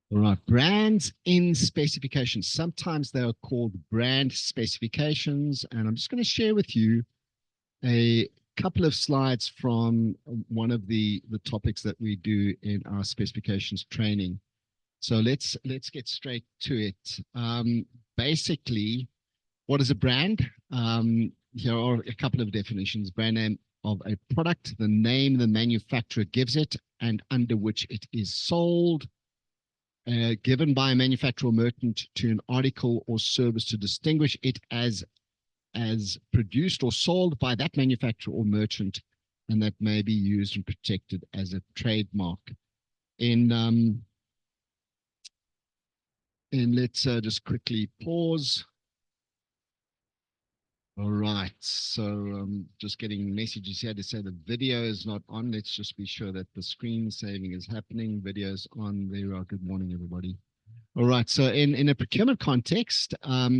All right, brands in specifications. Sometimes they are called brand specifications, and I'm just going to share with you a couple of slides from one of the topics that we do in our specifications training. So let's get straight to it. Basically, what is a brand? Here are a couple of definitions. Brand name of a product, the name the manufacturer gives it and under which it is sold, given by a manufacturer or merchant to an article or service to distinguish it as produced or sold by that manufacturer or merchant, and that may be used and protected as a trademark. In let's just quickly pause. All right, so just getting messages here to say the video is not on. Let's just be sure that the screen saving is happening. Video's on. There are. Good morning, everybody. All right, so in a procurement context,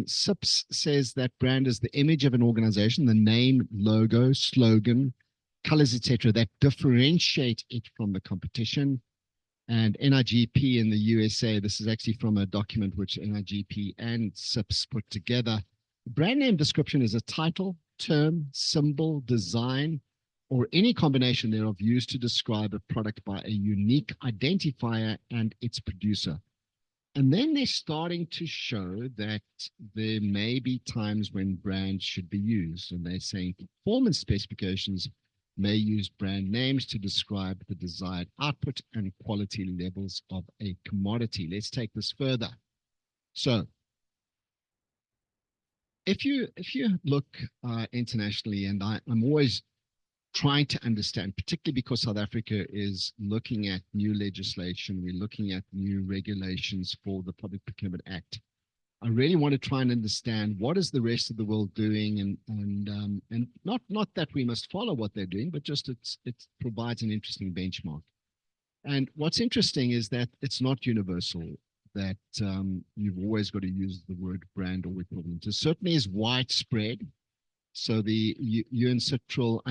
SIPS says that brand is the image of an organization, the name, logo, slogan, colors, etc., that differentiate it from the competition. And NIGP in the USA, this is actually from a document which NIGP and SIPS put together. Brand name description is a title, term, symbol, design, or any combination thereof used to describe a product by a unique identifier and its producer. And then they're starting to show that there may be times when brands should be used. And they're saying performance specifications may use brand names to describe the desired output and quality levels of a commodity. Let's take this further. So if you look internationally, and I'm always trying to understand, particularly because South Africa is looking at new legislation, we're looking at new regulations for the Public Procurement Act. I really want to try and understand what is the rest of the world doing, and not that we must follow what they're doing, but just it provides an interesting benchmark. And what's interesting is that it's not universal, that you've always got to use the word brand or equivalent. It certainly is widespread. So the UNCITRAL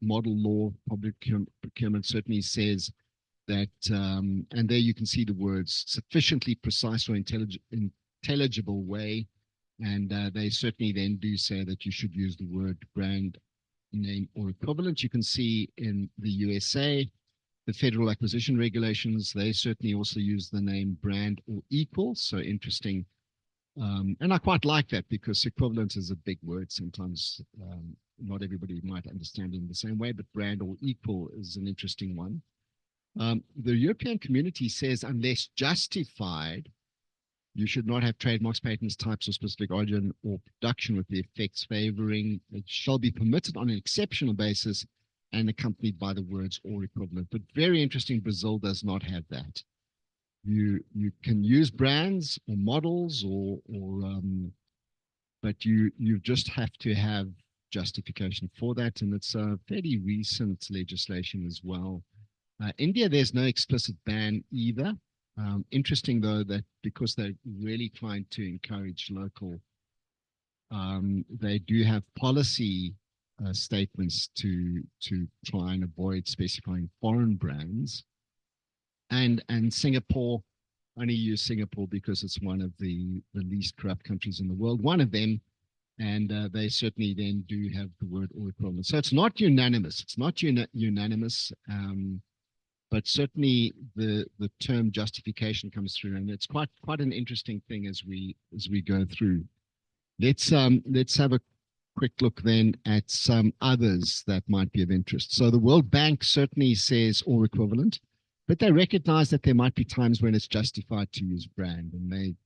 model law public procurement certainly says that, and there you can see the words sufficiently precise or intelligible way. And they certainly then do say that you should use the word brand name or equivalent. You can see in the USA, the Federal Acquisition Regulations, they certainly also use the name brand or equal. So interesting. And I quite like that because equivalent is a big word. Sometimes not everybody might understand it in the same way, but brand or equal is an interesting one. The European Community says unless justified, you should not have trademarks, patents, types, or specific origin or production with the effects favoring. It shall be permitted on an exceptional basis and accompanied by the words or equivalent. But very interesting, Brazil does not have that. You can use brands or models but you just have to have justification for that, and it's a fairly recent legislation as well. India, there's no explicit ban either. Interesting though that because they're really trying to encourage local, they do have policy statements to try and avoid specifying foreign brands. And Singapore, only use Singapore because it's one of the least corrupt countries in the world, one of them, and they certainly then do have the word or equivalent. So it's not unanimous. It's not unanimous, but certainly the term justification comes through, and it's quite an interesting thing as we go through. Let's have a quick look then at some others that might be of interest. So the World Bank certainly says or equivalent, but they recognize that there might be times when it's justified to use brand, and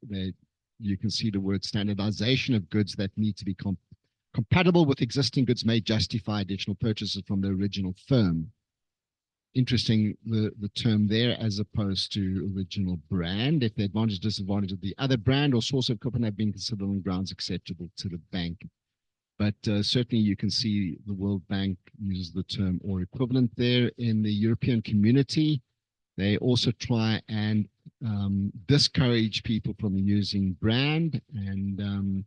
you can see the word standardization of goods that need to be compatible with existing goods may justify additional purchases from the original firm. Interesting, the term there as opposed to original brand. If the advantage disadvantage of the other brand or source of equipment have been considered on grounds acceptable to the bank. But certainly you can see the World Bank uses the term or equivalent there. In the European Community, they also try and discourage people from using brand, and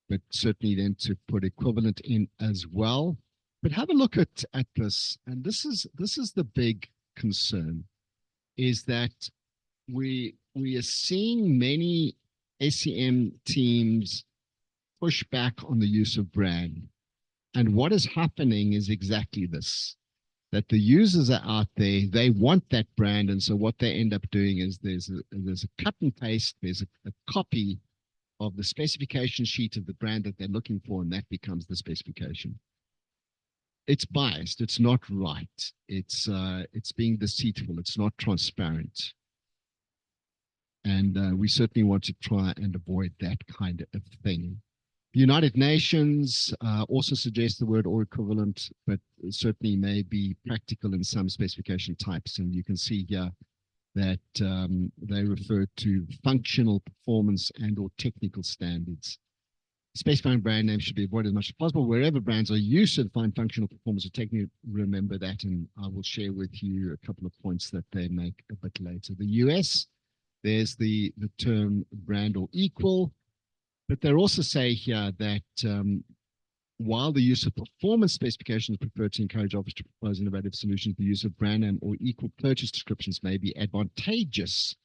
but certainly then to put equivalent in as well. But have a look at this, and this is the big concern, is that we are seeing many SEM teams push back on the use of brand. And what is happening is exactly this, that the users are out there, they want that brand. And so what they end up doing is there's a cut and paste, there's a copy of the specification sheet of the brand that they're looking for, and that becomes the specification. It's biased. It's not right. It's being deceitful. It's not transparent. And we certainly want to try and avoid that kind of thing. The United Nations also suggests the word or equivalent, but certainly may be practical in some specification types. And you can see here that they refer to functional performance and or technical standards. Specifying brand names should be avoided as much as possible. Wherever brands are used to define functional performance or technical, remember that, and I will share with you a couple of points that they make a bit later. The US, there's the term brand or equal, but they also say here that while the use of performance specifications preferred to encourage offers to propose innovative solutions, the use of brand name or equal purchase descriptions may be advantageous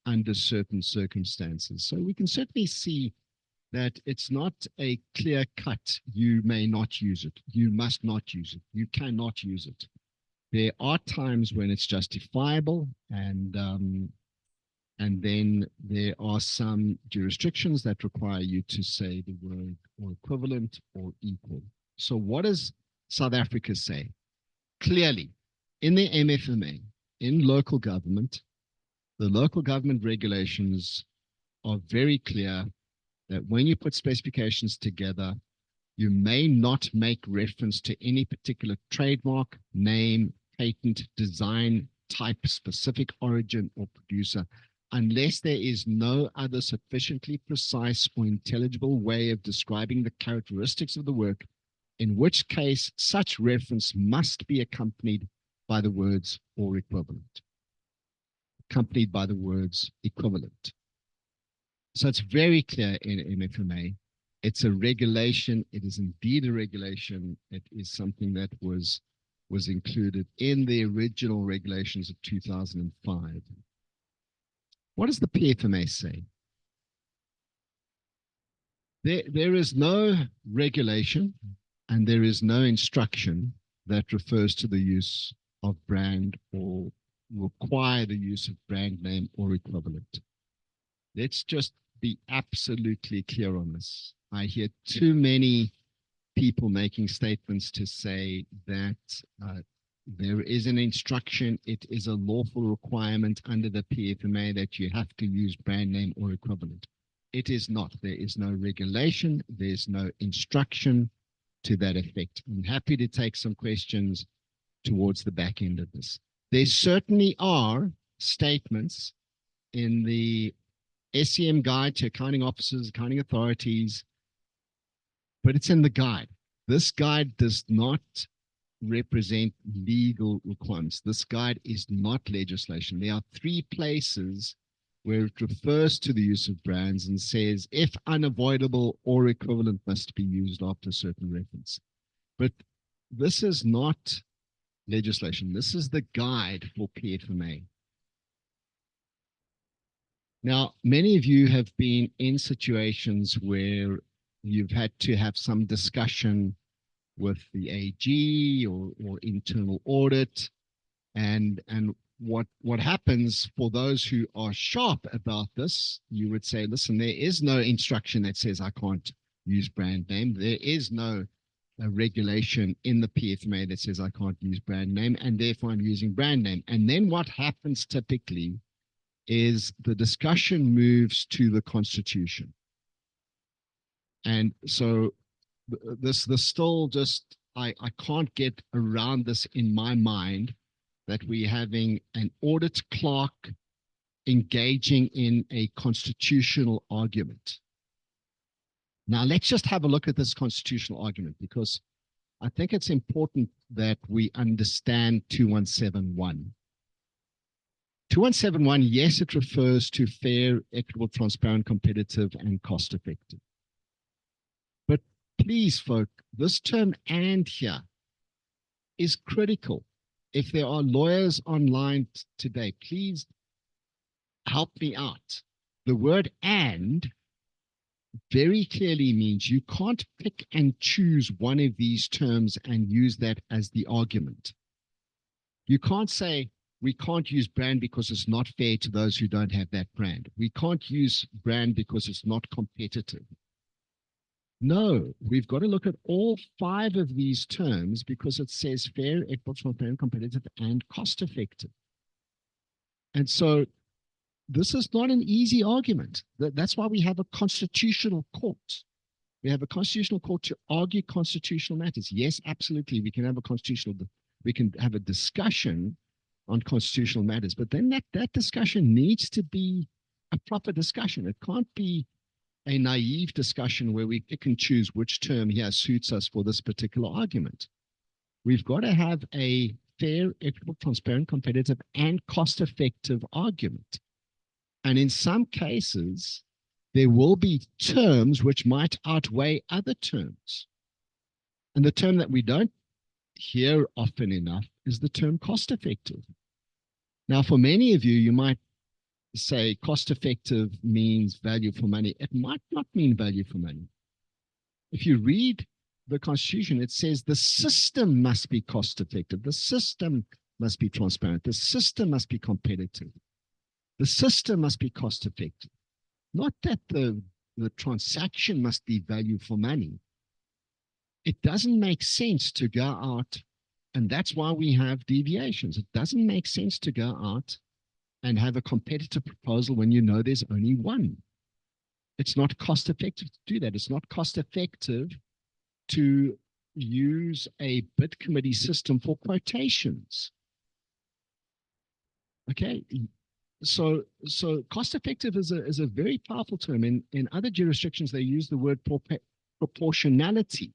under certain circumstances. So we can certainly see that it's not a clear cut. You may not use it. You must not use it. You cannot use it. There are times when it's justifiable, and then there are some jurisdictions that require you to say the word or equivalent or equal. So what does South Africa say? Clearly, in the MFMA, in local government, the local government regulations are very clear that when you put specifications together, you may not make reference to any particular trademark, name, patent, design, type, specific origin, or producer, unless there is no other sufficiently precise or intelligible way of describing the characteristics of the work, in which case such reference must be accompanied by the words or equivalent. Accompanied by the words equivalent. So it's very clear in MFMA. It's a regulation. It is indeed a regulation. It is something that was included in the original regulations of 2005. What does the PFMA say? There is no regulation and there is no instruction that refers to the use of brand or require the use of brand name or equivalent. Let's just be absolutely clear on this. I hear too many people making statements to say that there is an instruction, it is a lawful requirement under the PFMA that you have to use brand name or equivalent. It is not. There is no regulation. There's no instruction to that effect. I'm happy to take some questions towards the back end of this. There certainly are statements in the SEM guide to accounting officers, accounting authorities, but it's in the guide. This guide does not represent legal requirements. This guide is not legislation. There are 3 places where it refers to the use of brands and says, if unavoidable or equivalent must be used after a certain reference. But this is not legislation. This is the guide for PFMA. Now, many of you have been in situations where you've had to have some discussion with the AG or internal audit. And what happens for those who are sharp about this, you would say, listen, there is no instruction that says I can't use brand name. There is no regulation in the PFMA that says I can't use brand name, and therefore I'm using brand name. And then what happens typically is the discussion moves to the Constitution. And so this still just, I can't get around this in my mind that we're having an audit clerk engaging in a constitutional argument. Now, let's just have a look at this constitutional argument, because I think it's important that we understand 2171. 2171, yes, it refers to fair, equitable, transparent, competitive, and cost-effective. But please, folk, this term "and" here is critical. If there are lawyers online today, please help me out. The word and very clearly means you can't pick and choose one of these terms and use that as the argument. You can't say, we can't use brand because it's not fair to those who don't have that brand. We can't use brand because it's not competitive. No, we've got to look at all 5 of these terms because it says fair, equitable, transparent, competitive, and cost effective. And so this is not an easy argument. That's why we have a constitutional court. We have a constitutional court to argue constitutional matters. Yes, absolutely. We can have a discussion on constitutional matters, but then that discussion needs to be a proper discussion. It can't be a naive discussion where we pick and choose which term here suits us for this particular argument. We've got to have a fair, equitable, transparent, competitive, and cost-effective argument. And in some cases, there will be terms which might outweigh other terms. And the term that we don't hear often enough is the term cost-effective. Now, for many of you, you might say cost-effective means value for money. It might not mean value for money. If you read the Constitution, it says the system must be cost-effective. The system must be transparent. The system must be competitive. The system must be cost-effective. Not that the transaction must be value for money. It doesn't make sense to go out, and that's why we have deviations. It doesn't make sense to go out and have a competitive proposal when you know there's only one. It's not cost effective to do that. It's not cost effective to use a bid committee system for quotations. Okay, so cost effective is a very powerful term. In other jurisdictions, they use the word proportionality.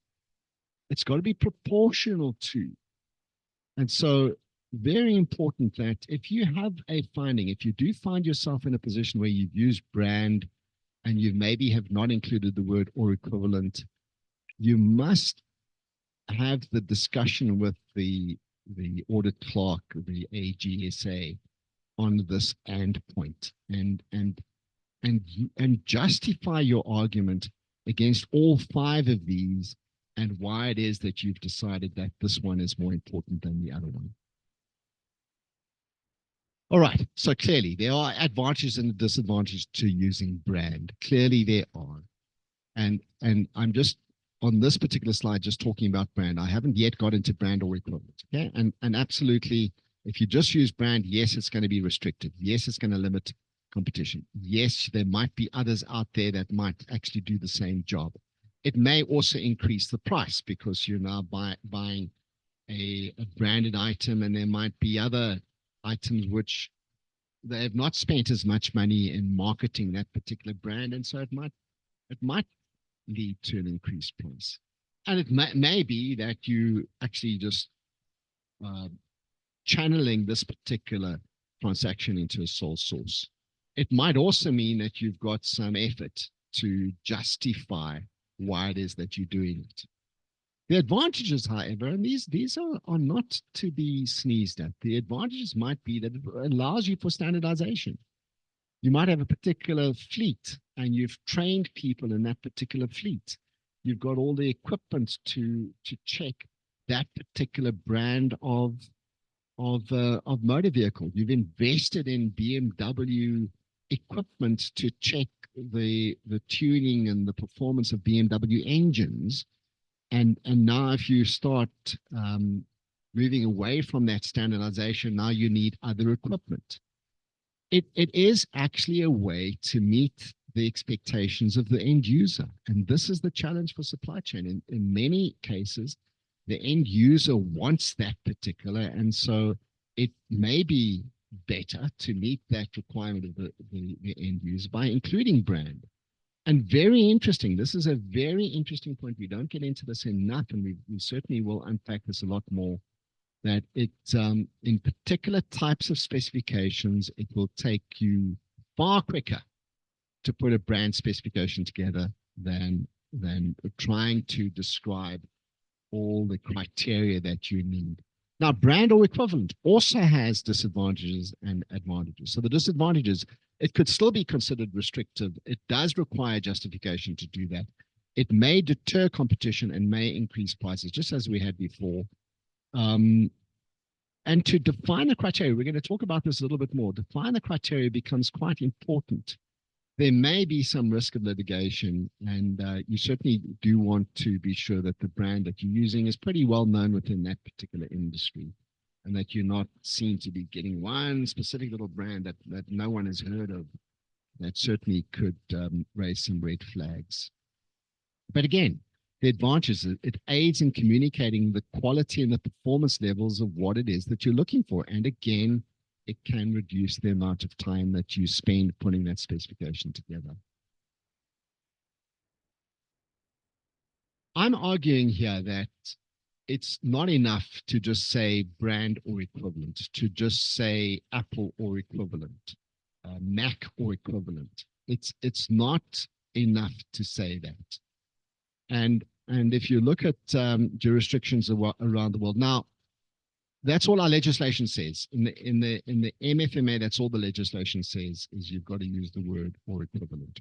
It's got to be proportional to. And so very important that if you have a finding, if you do find yourself in a position where you've used brand and you maybe have not included the word or equivalent, you must have the discussion with the audit clerk, the AGSA, on this and point, and justify your argument against all 5 of these and why it is that you've decided that this one is more important than the other one. All right, so clearly there are advantages and disadvantages to using brand. Clearly there are. And I'm just on this particular slide just talking about brand. I haven't yet got into brand or equivalent. Okay, and absolutely, if you just use brand, yes, it's going to be restricted. Yes, it's going to limit competition. Yes, there might be others out there that might actually do the same job. It may also increase the price because you're now buying a branded item, and there might be other items which they have not spent as much money in marketing that particular brand, and so it might lead to an increased price. And it may be that you actually just channeling this particular transaction into a sole source. It might also mean that you've got some effort to justify why it is that you're doing it. The advantages, however, and these are not to be sneezed at. The advantages might be that it allows you for standardization. You might have a particular fleet and you've trained people in that particular fleet. You've got all the equipment to check that particular brand of motor vehicle. You've invested in BMW equipment to check the tuning and the performance of BMW engines. And now if you start moving away from that standardization, now you need other equipment. It is actually a way to meet the expectations of the end user. And this is the challenge for supply chain. In many cases, the end user wants that particular, and so it may be better to meet that requirement of the end user by including brand. And very interesting, this is a very interesting point. We don't get into this enough, and we certainly will unpack this a lot more, that it, in particular types of specifications, it will take you far quicker to put a brand specification together than trying to describe all the criteria that you need. Now, brand or equivalent also has disadvantages and advantages. So the disadvantages, it could still be considered restrictive. It does require justification to do that. It may deter competition and may increase prices, just as we had before. And to define the criteria, we're going to talk about this a little bit more. Define the criteria becomes quite important. There may be some risk of litigation, and you certainly do want to be sure that the brand that you're using is pretty well known within that particular industry, and that you're not seen to be getting one specific little brand that no one has heard of. That certainly could raise some red flags. But again, the advantage is it aids in communicating the quality and the performance levels of what it is that you're looking for. And again, it can reduce the amount of time that you spend putting that specification together. I'm arguing here that it's not enough to just say brand or equivalent, to just say Apple or equivalent, Mac or equivalent. It's not enough to say that. And if you look at jurisdictions around the world now, that's all our legislation says. In the MFMA, that's all the legislation says, is you've got to use the word or equivalent.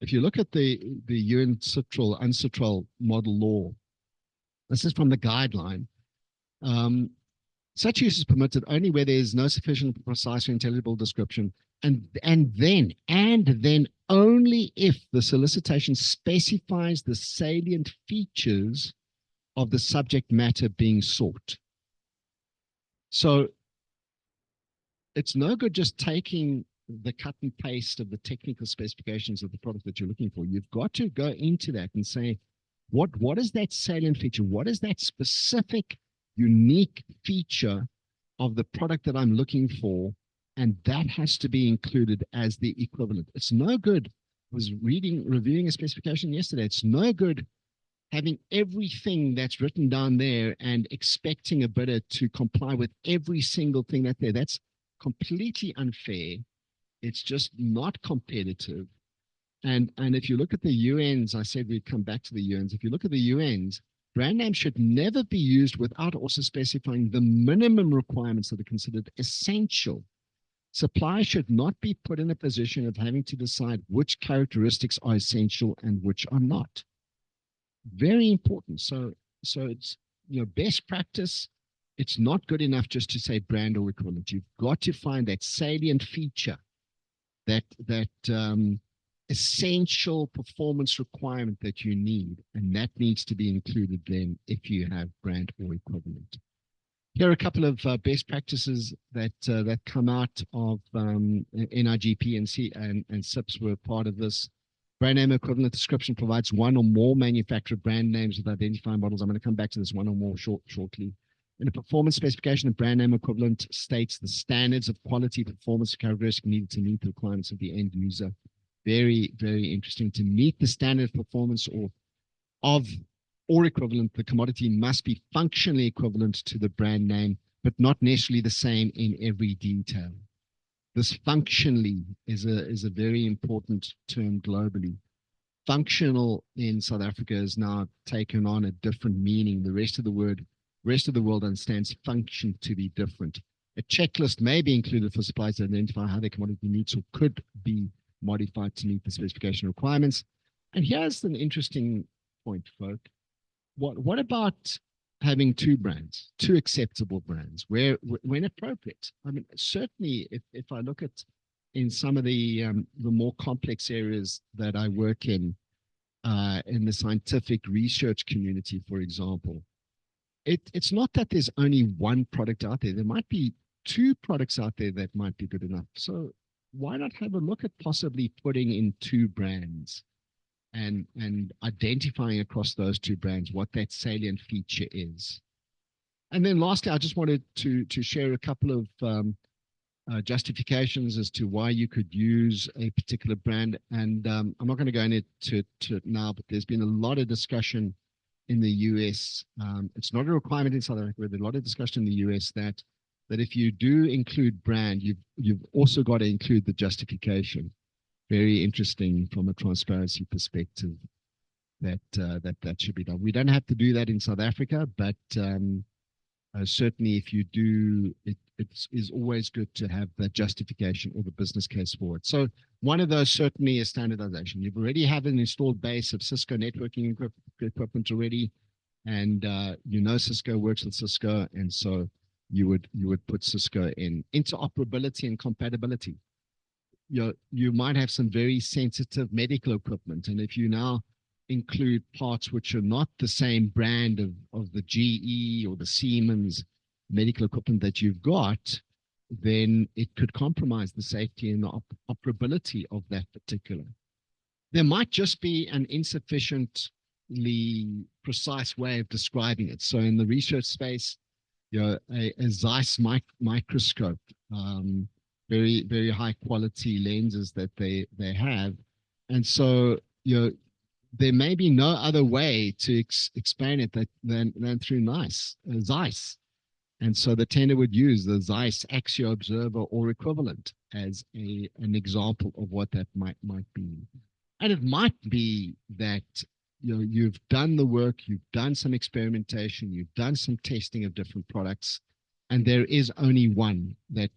If you look at the UNCITRAL model law, this is from the guideline. Such use is permitted only where there is no sufficient precise or intelligible description, and then only if the solicitation specifies the salient features of the subject matter being sought. So it's no good just taking the cut and paste of the technical specifications of the product that you're looking for. You've got to go into that and say, what is that salient feature? What is that specific, unique feature of the product that I'm looking for? And that has to be included as the equivalent. It's no good. I was reviewing a specification yesterday. It's no good having everything that's written down there and expecting a bidder to comply with every single thing that's there. That's completely unfair. It's just not competitive. And if you look at the UNs, I said we'd come back to the UNs. If you look at the UNs, brand names should never be used without also specifying the minimum requirements that are considered essential. Suppliers should not be put in a position of having to decide which characteristics are essential and which are not. Very important. So it's, best practice. It's not good enough just to say brand or equivalent. You've got to find that salient feature, that essential performance requirement that you need, and that needs to be included then if you have brand or equivalent. Here are a couple of best practices that come out of NIGP and SIPS were part of this. Brand name equivalent description provides one or more manufacturer brand names with identifying models. I'm going to come back to this one or more shortly. In a performance specification, a brand name equivalent states the standards of quality, performance, characteristics needed to meet the requirements of the end user. Very, very interesting. To meet the standard performance or equivalent, the commodity must be functionally equivalent to the brand name, but not necessarily the same in every detail. This functionally is a very important term globally. Functional in South Africa has now taken on a different meaning. The rest of the world understands function to be different. A checklist may be included for suppliers to identify how their commodity needs or could be modified to meet the specification requirements. And here's an interesting point, folk. What about having two brands, two acceptable brands, when appropriate? I mean, certainly if I look at in some of the more complex areas that I work in the scientific research community, for example, it's not that there's only one product out there. There might be two products out there that might be good enough. So why not have a look at possibly putting in two brands and identifying across those two brands what that salient feature is? And then lastly, I just wanted to share a couple of justifications as to why you could use a particular brand. And I'm not going to go into it now, but there's been a lot of discussion in the US. It's not a requirement in South Africa, but there's a lot of discussion in the US that if you do include brand, you've also got to include the justification. Very interesting from a transparency perspective that should be done. We don't have to do that in South Africa, but certainly if you do, it is always good to have the justification or the business case for it. So one of those certainly is standardization. You've already have an installed base of Cisco networking equipment already, and Cisco works with Cisco, and so you would put Cisco in. Interoperability and compatibility. You might have some very sensitive medical equipment, and if you now include parts which are not the same brand of the GE or the Siemens medical equipment that you've got, then it could compromise the safety and the operability of that particular. There might just be an insufficiently precise way of describing it. So in the research space, a Zeiss microscope, very, very high quality lenses that they have. And so, there may be no other way to explain it than through Zeiss. And so the tender would use the Zeiss Axio Observer or equivalent as an example of what that might be. And it might be that you've done the work, you've done some experimentation, you've done some testing of different products, and there is only one that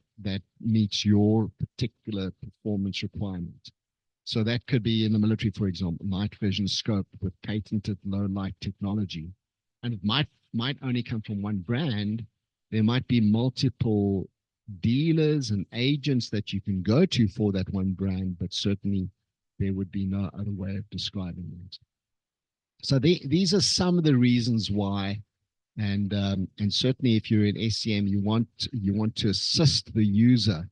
meets your particular performance requirement. So that could be in the military, for example, night vision scope with patented low light technology. And it might only come from one brand. There might be multiple dealers and agents that you can go to for that one brand, but certainly there would be no other way of describing it. So these are some of the reasons why, and certainly if you're in SCM, you want to assist the user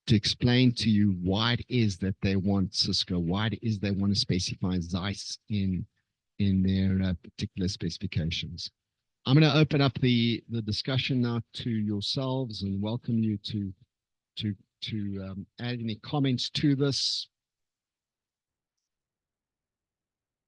to explain to you why it is that they want Cisco, why it is they want to specify Zeiss in their particular specifications. I'm going to open up the discussion now to yourselves and welcome you to add any comments to this.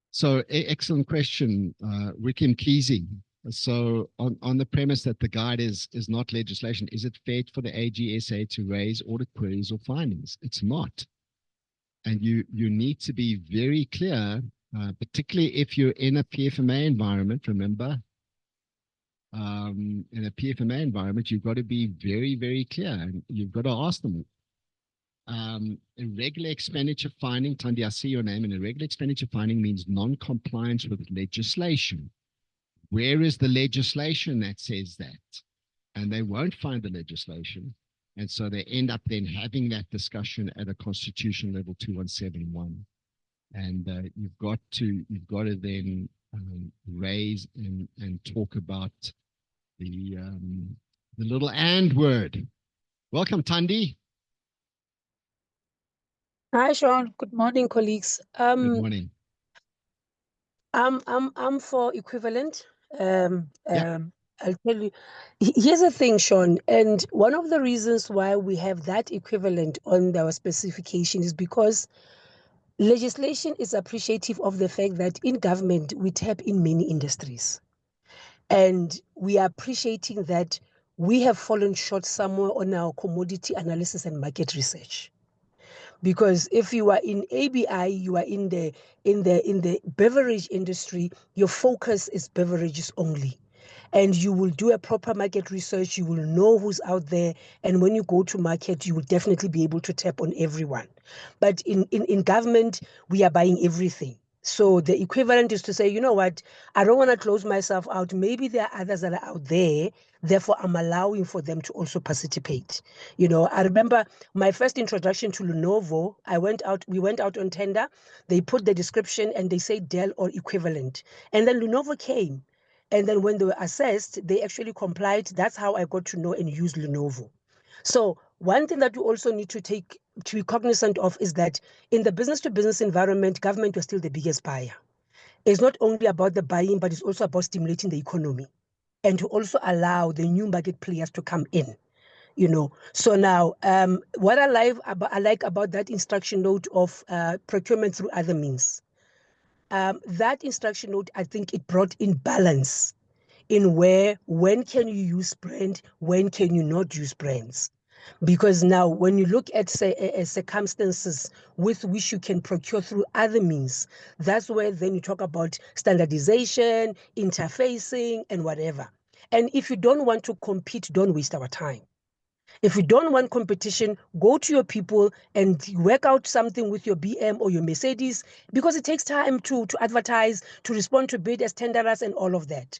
So excellent question, Rikim Keezy. So on the premise that the guide is not legislation, is it fair for the AGSA to raise audit queries or findings? It's not. And you need to be very clear, particularly if you're in a PFMA environment, remember, in a PFMA environment, you've got to be very, very clear, and you've got to ask them. Irregular expenditure finding, Tandi, I see your name, and irregular expenditure finding means non-compliance with legislation. Where is the legislation that says that? And they won't find the legislation. And so they end up then having that discussion at a constitutional level 2171. And you've got to then raise and talk about the little "and" word. Welcome, Tandi. Hi, Sean. Good morning, colleagues. Good morning. I'm for equivalent. I'll tell you. Here's the thing, Sean, and one of the reasons why we have that equivalent on our specification is because legislation is appreciative of the fact that in government we tap in many industries, and we are appreciating that we have fallen short somewhere on our commodity analysis and market research. Because if you are in ABI, you are in the beverage industry, your focus is beverages only. And you will do a proper market research, you will know who's out there, and when you go to market, you will definitely be able to tap on everyone. But in government, we are buying everything. So the equivalent is to say, you know what, I don't want to close myself out. Maybe there are others that are out there. Therefore, I'm allowing for them to also participate. I remember my first introduction to Lenovo, we went out on tender. They put the description and they say Dell or equivalent. And then Lenovo came. And then when they were assessed, they actually complied. That's how I got to know and use Lenovo. So one thing that you also need to be cognizant of is that in the business-to-business environment, government was still the biggest buyer. It's not only about the buying, but it's also about stimulating the economy and to also allow the new market players to come in. So now what I like about that instruction note of procurement through other means, that instruction note, I think it brought in balance in when can you use brand, when can you not use brands. Because now when you look at circumstances with which you can procure through other means, that's where then you talk about standardization, interfacing, and whatever. And if you don't want to compete, don't waste our time. If you don't want competition, go to your people and work out something with your BM or your Mercedes, because it takes time to advertise, to respond to bid as tenderers and all of that.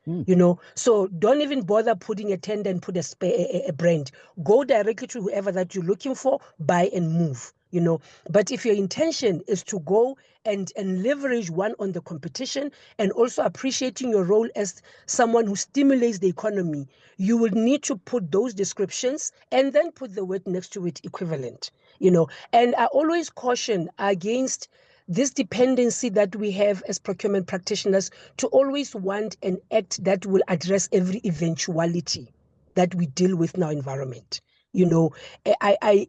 So don't even bother putting a tender and put a brand. Go directly to whoever that you're looking for, buy and move. But if your intention is to go and leverage one on the competition, and also appreciating your role as someone who stimulates the economy, you will need to put those descriptions and then put the word next to it, equivalent. And I always caution against this dependency that we have as procurement practitioners to always want an act that will address every eventuality that we deal with in our environment. I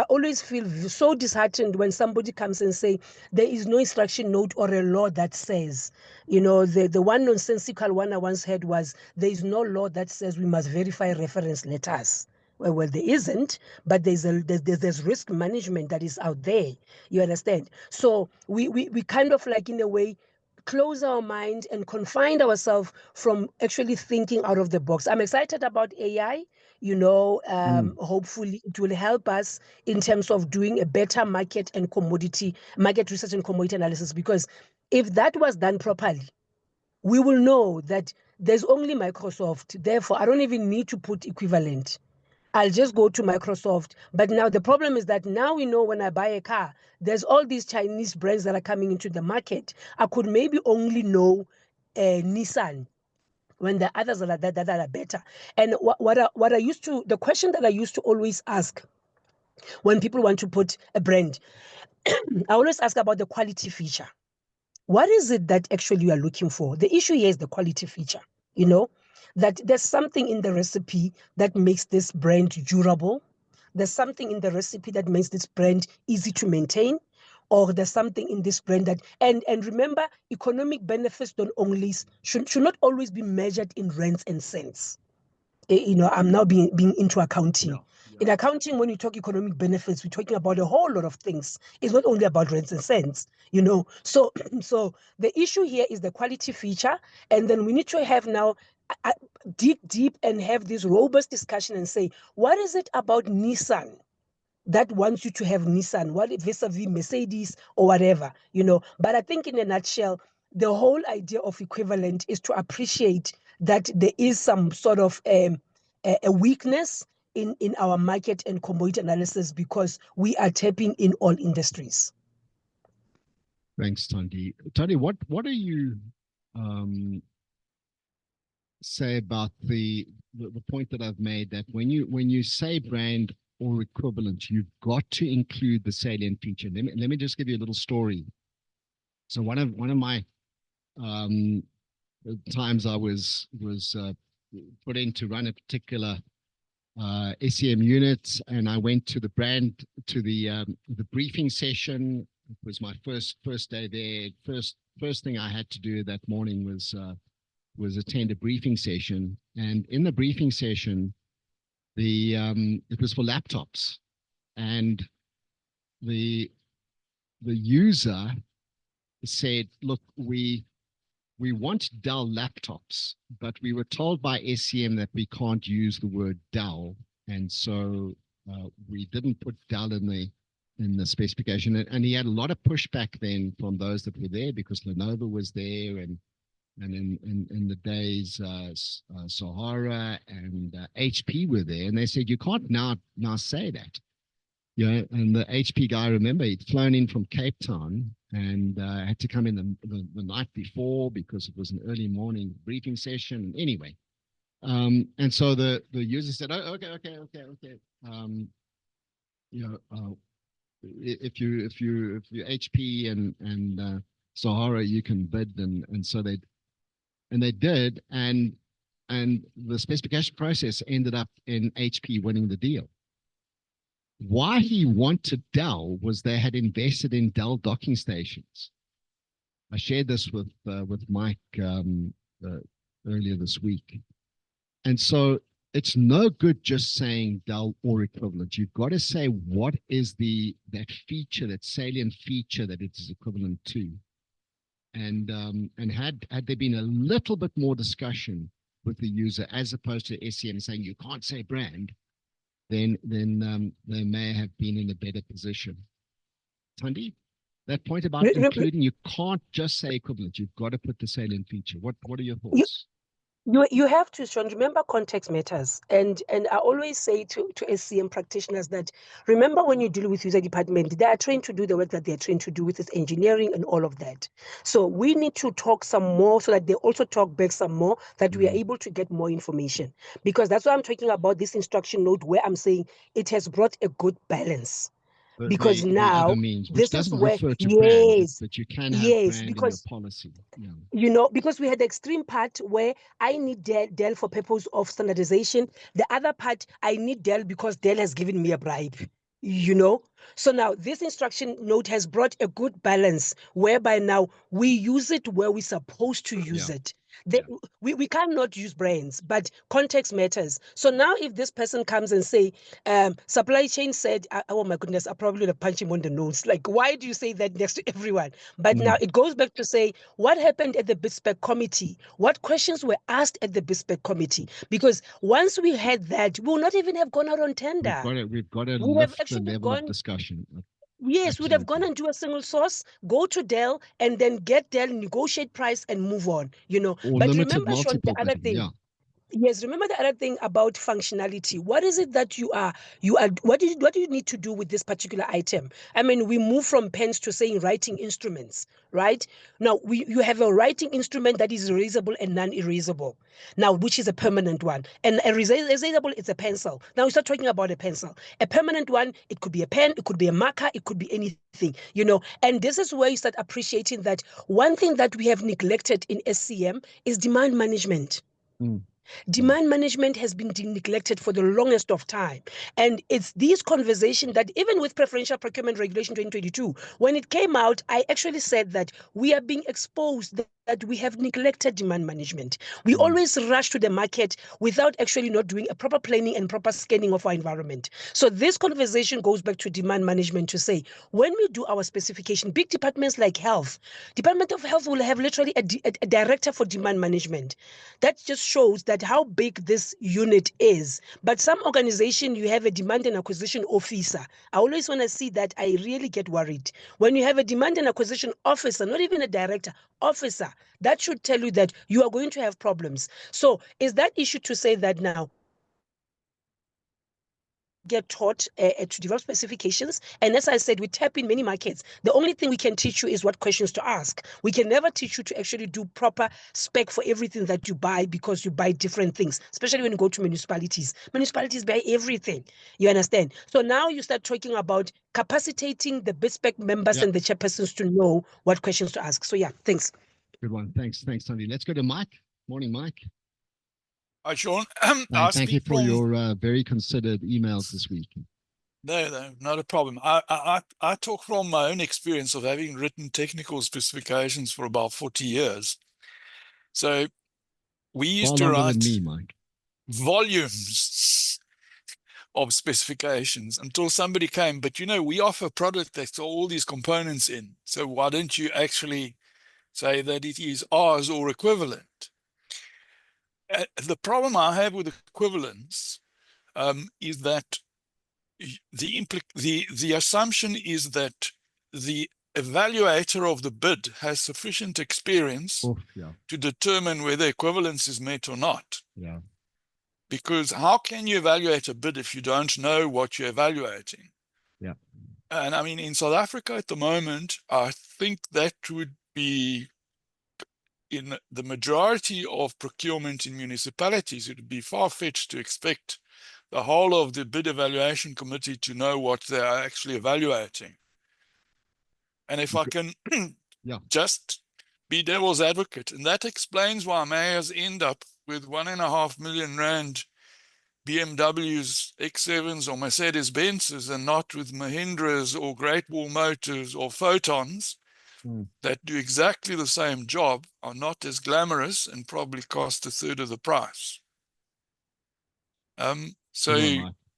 always feel so disheartened when somebody comes and say there is no instruction note or a law that says, the one nonsensical one I once heard was, there is no law that says we must verify reference letters. Well, there isn't, but there's risk management that is out there. You understand? So we kind of, like, in a way, close our mind and confine ourselves from actually thinking out of the box. I'm excited about AI. Hopefully it will help us in terms of doing a better market research and commodity analysis, because if that was done properly, we will know that there's only Microsoft. Therefore, I don't even need to put equivalent. I'll just go to Microsoft. But now the problem is that now we know when I buy a car, there's all these Chinese brands that are coming into the market. I could maybe only know Nissan, when the others are that are better. And the question that I used to always ask when people want to put a brand, I always ask about the quality feature. What is it that actually you are looking for? The issue here is the quality feature, that there's something in the recipe that makes this brand durable. There's something in the recipe that makes this brand easy to maintain, or there's something in this brand that, and remember, economic benefits should not always be measured in rands and cents. I'm now being into accounting. Yeah. In accounting, when you talk economic benefits, we're talking about a whole lot of things. It's not only about rents and cents, So, so the issue here is the quality feature, and then we need to have now dig deep and have this robust discussion and say, what is it about Nissan that wants you to have Nissan, what vis-a-vis Mercedes or whatever, But I think in a nutshell, the whole idea of equivalent is to appreciate that there is some sort of a weakness in our market and commodity analysis, because we are tapping in all industries. Thanks, Tandi. Tandi, what do you say about the point that I've made, that when you say brand or equivalent, you've got to include the salient feature. Let me just give you a little story. So one of my times I was put in to run a particular SEM unit, and I went to the briefing session. It was my first day there. First thing I had to do that morning was attend a briefing session, and in the briefing session, it was for laptops, and the user said, "Look, we want Dell laptops, but we were told by SEM that we can't use the word Dell, and so we didn't put Dell in the specification." And he had a lot of pushback then from those that were there, because Lenovo was there, and in the days Sahara and HP were there, and they said, "You can't now say that." And the HP guy, remember, he'd flown in from Cape Town and had to come in the night before because it was an early morning briefing session. Anyway, and so the user said, "Oh, okay. If you HP and Sahara, you can bid," and so they did, and the specification process ended up in HP winning the deal. Why he wanted Dell was they had invested in Dell docking stations. I shared this with Mike earlier this week. And so it's no good just saying Dell or equivalent. You've got to say what is that feature, that salient feature that it is equivalent to. And had there been a little bit more discussion with the user, as opposed to SCM saying you can't say brand, then they may have been in a better position. Tandy, that point about including, you can't just say equivalent. You've got to put the salient feature. What are your thoughts? You have to, Sean, remember context matters. And I always say to SCM practitioners that remember when you deal with user department, they are trained to do the work that they're trained to do with this engineering and all of that. So we need to talk some more so that they also talk back some more, that we are able to get more information. Because that's why I'm talking about this instruction note where I'm saying it has brought a good balance. Because the now other means, which this is doesn't where, refer to brand, yes, but you can have yes, brand in your because policy. Yeah. you know, because we had the extreme part where I need Dell for purpose of standardization. The other part, I need Dell because Dell has given me a bribe, you know. So now this instruction note has brought a good balance whereby now we use it where we're supposed to use it. We cannot use brands, but context matters. So now if this person comes and say, supply chain said, oh my goodness, I probably would have punched him on the nose. Like, why do you say that next to everyone? But now it goes back to say, what happened at the BISPEC committee? What questions were asked at the BISPEC committee? Because once we had that, we will not even have gone out on tender. We've got to We would have lift the actually level of gone, discussion. yes, we would have Absolutely. gone and do a single source, go to Dell, and then get Dell, negotiate price, and move on, you know. Or But limited remember, Sean, the multiple other bidding. thing. Yeah. Yes, remember the other thing about functionality. What is it that what do you need to do with this particular item? I mean, we move from pens to saying writing instruments, right? Now, you have a writing instrument that is erasable and non-erasable. Now, which is a permanent one. And erasable, it's a pencil. Now, we start talking about a pencil. A permanent one, it could be a pen, it could be a marker, it could be anything, you know. And this is where you start appreciating that one thing that we have neglected in SCM is demand management. Demand management has been neglected for the longest of time. And it's these conversations that even with preferential procurement regulation 2022, when it came out, I actually said that we are being exposed that we have neglected demand management. We always rush to the market without actually not doing a proper planning and proper scanning of our environment. So this conversation goes back to demand management to say, when we do our specification, big departments like health, Department of Health will have literally a director for demand management. That just shows that how big this unit is. But some organization, you have a demand and acquisition officer. I always want to see that. I really get worried. When you have a demand and acquisition officer, not even a director, officer, that should tell you that you are going to have problems. So is that issue to say that now get taught to develop specifications. And as I said, we tap in many markets. The only thing we can teach you is what questions to ask. We can never teach you to actually do proper spec for everything that you buy, because you buy different things, especially when you go to municipalities. Municipalities buy everything. You understand? So now you start talking about capacitating the BISPEC members and the chairpersons to know what questions to ask. So yeah, thanks. Good one. Thanks, Sandy. Let's go to Mike. Morning, Mike. Hi, Sean. Thank you for your very considered emails this week. No, not a problem. I talk from my own experience of having written technical specifications for about 40 years. So we used to write than me, Mike. volumes of specifications until somebody came, but you know, we offer a product that's all these components in. So why don't you actually say that it is ours or equivalent? The problem I have with equivalence is that the assumption is that the evaluator of the bid has sufficient experience to determine whether equivalence is met or not. Yeah. Because how can you evaluate a bid if you don't know what you're evaluating? Yeah. And I mean, in South Africa at the moment, I think that would be, in the majority of procurement in municipalities, it would be far-fetched to expect the whole of the bid evaluation committee to know what they are actually evaluating. And if I can just be devil's advocate, and that explains why mayors end up with 1.5 million rand BMWs, X7s or Mercedes-Benzes, and not with Mahindras or Great Wall Motors or Photons that do exactly the same job, are not as glamorous, and probably cost a third of the price. So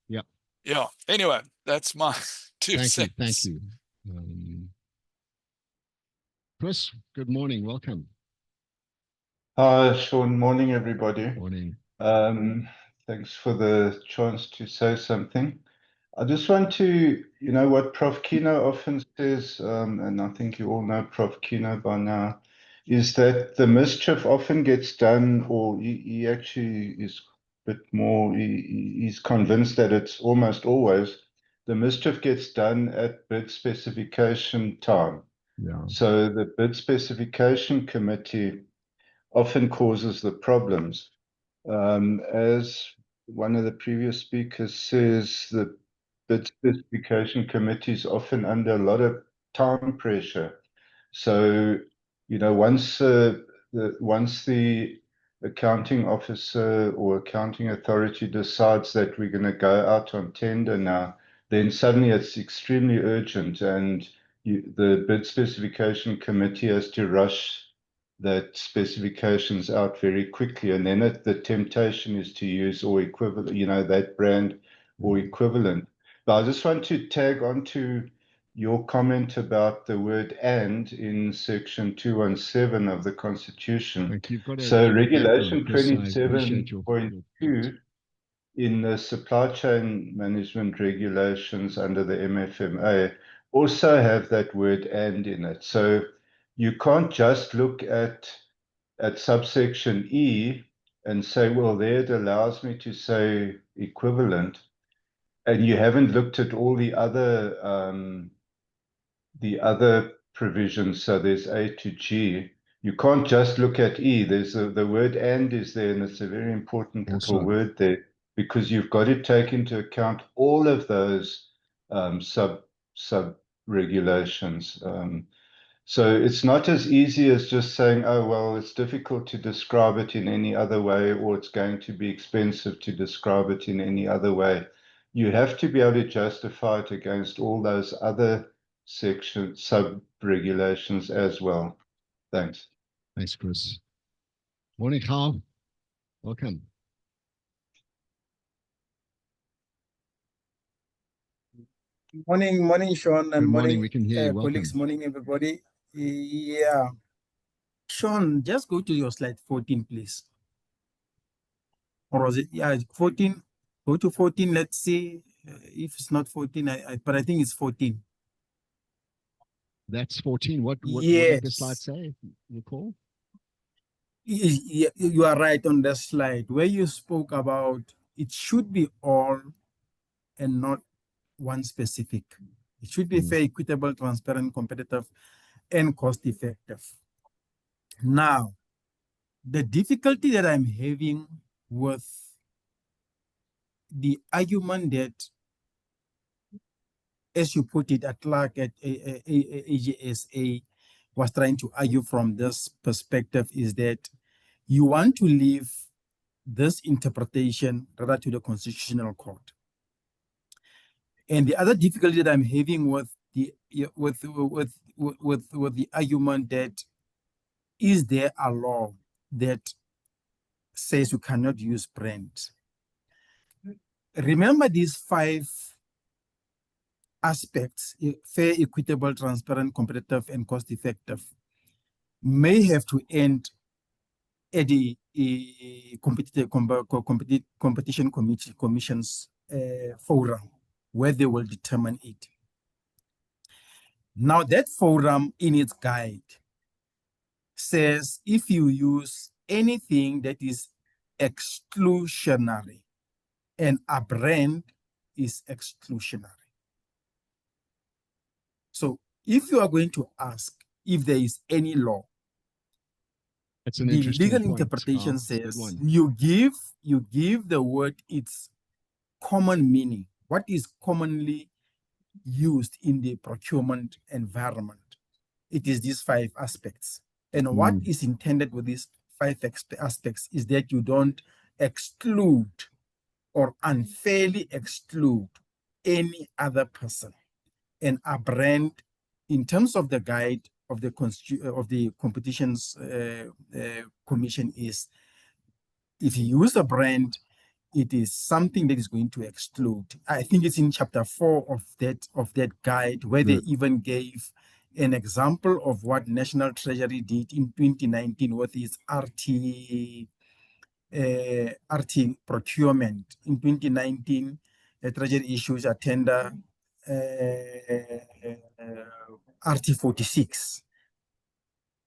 yeah, anyway, that's my 2 cents. Thank you. Chris, good morning. Welcome. Hi, Sean. Morning, everybody. Morning. Thanks for the chance to say something. I just want to, what Prof. Kino often says, and I think you all know Prof. Kino by now, is that the mischief often gets done, or he actually is a bit more, he's convinced that it's almost always the mischief gets done at bid specification time. Yeah. So the bid specification committee often causes the problems. As one of the previous speakers says, the bid specification committee is often under a lot of time pressure. So, once the accounting officer or accounting authority decides that we're going to go out on tender now, then suddenly it's extremely urgent, and the bid specification committee has to rush that specifications out very quickly, and then the temptation is to use or equivalent, that brand or equivalent. But I just want to tag on to your comment about the word "and" in section 217 of the Constitution. Like you've got So a regulation Chris, I appreciate your 27.2 in the supply chain management regulations under the MFMA also have that word "and" in it. So you can't just look at subsection E and say, well, there it allows me to say equivalent, and you haven't looked at all the other provisions. So there's A to G. You can't just look at E. There's the word "and" is there, and it's a very important little word there, because you've got to take into account all of those sub regulations. So it's not as easy as just saying, oh, well, it's difficult to describe it in any other way, or it's going to be expensive to describe it in any other way. You have to be able to justify it against all those other section sub-regulations as well. Thanks. Thanks, Chris. Morning, Carl. Welcome. Morning, Sean, and Good morning. We can hear you. colleagues. Welcome. Morning, everybody. Yeah, Sean, just go to your slide 14, please. Or was it? Yeah, 14. Go to 14. Let's see if it's not 14. But I think it's 14. That's 14. What Yes. did the slide say? Recall? You are right on the slide where you spoke about it should be all and not one specific. It should be fair, equitable, transparent, competitive, and cost effective. Now, the difficulty that I'm having with the argument that, as you put it, at Clark at AGSA was trying to argue from this perspective is that you want to leave this interpretation rather to the Constitutional Court. And the other difficulty that I'm having with the argument that is there a law that says you cannot use brand? Remember these 5 aspects: fair, equitable, transparent, competitive, and cost effective, may have to end at the competition commission's forum, where they will determine it. Now that forum in its guide says if you use anything that is exclusionary, and a brand is exclusionary. So if you are going to ask if there is any law, that's an the legal point, interpretation Carl. says you give the word its common meaning. What is commonly used in the procurement environment? It is these 5 aspects. And what is intended with these 5 aspects is that you don't exclude or unfairly exclude any other person. And a brand, in terms of the guide of the competitions commission, is if you use a brand, it is something that is going to exclude. I think it's in chapter 4 of that guide, where they even gave an example of what National Treasury did in 2019 with its RT procurement. In 2019, the Treasury issues a tender RT46,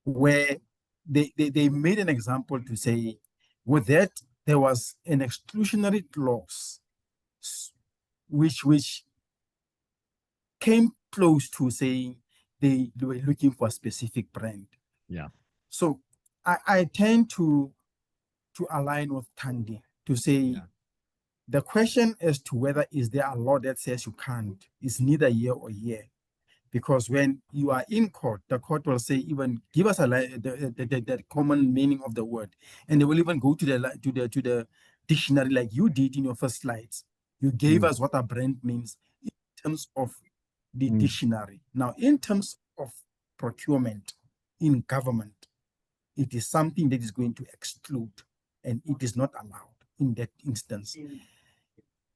where they made an example to say, with that, there was an exclusionary clause which came close to saying they were looking for a specific brand. Yeah. So I tend to align with Thandi to say the question as to whether is there a law that says you can't is neither here or here. Because when you are in court, the court will say, even give us the common meaning of the word, and they will even go to the dictionary like you did in your first slides. You gave us what a brand means in terms of the dictionary. Now, in terms of procurement in government, it is something that is going to exclude, and it is not allowed in that instance.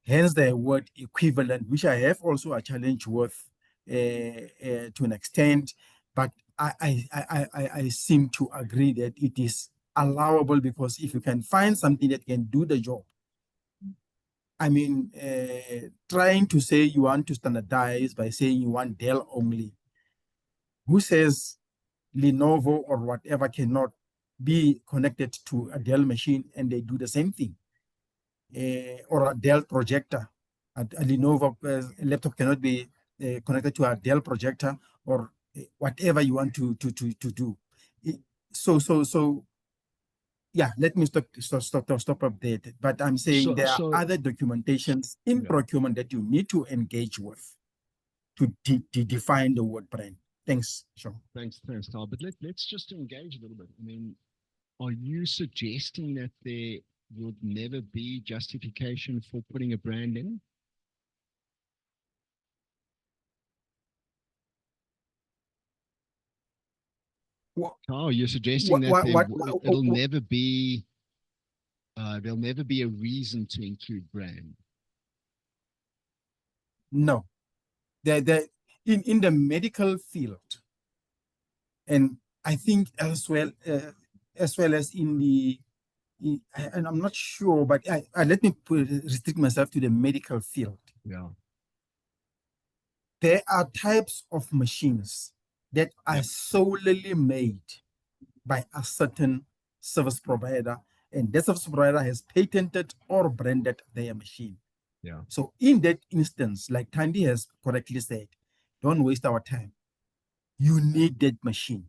Hence the word equivalent, which I have also a challenge with to an extent, but I seem to agree that it is allowable, because if you can find something that can do the job, I mean, trying to say you want to standardize by saying you want Dell only, who says Lenovo or whatever cannot be connected to a Dell machine and they do the same thing? Or a Dell projector. A Lenovo laptop cannot be connected to a Dell projector, or whatever you want to do. So yeah, let me stop up there. But I'm saying there are other documentations in procurement that you need to engage with to define the word brand. Thanks, Sean. Thanks, Carl. But let's just engage a little bit. I mean, are you suggesting that there would never be justification for putting a brand in? Carl, you're suggesting that it'll never be, there'll never be a reason to include brand. No, in the medical field, and I think as well as in the, and I'm not sure, but let me restrict myself to the medical field. Yeah. There are types of machines that are solely made by a certain service provider, and that service provider has patented or branded their machine. Yeah. So in that instance, like Thandi has correctly said, don't waste our time. You need that machine.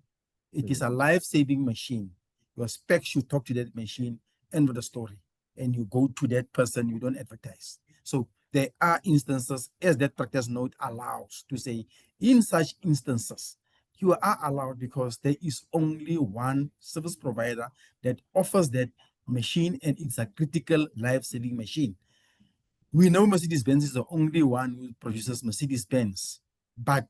It is a life-saving machine. Your specs should talk to that machine, end of the story. And you go to that person, you don't advertise. So there are instances, as that practice note allows, to say, in such instances, you are allowed because there is only one service provider that offers that machine, and it's a critical life-saving machine. We know Mercedes-Benz is the only one who produces Mercedes-Benz, but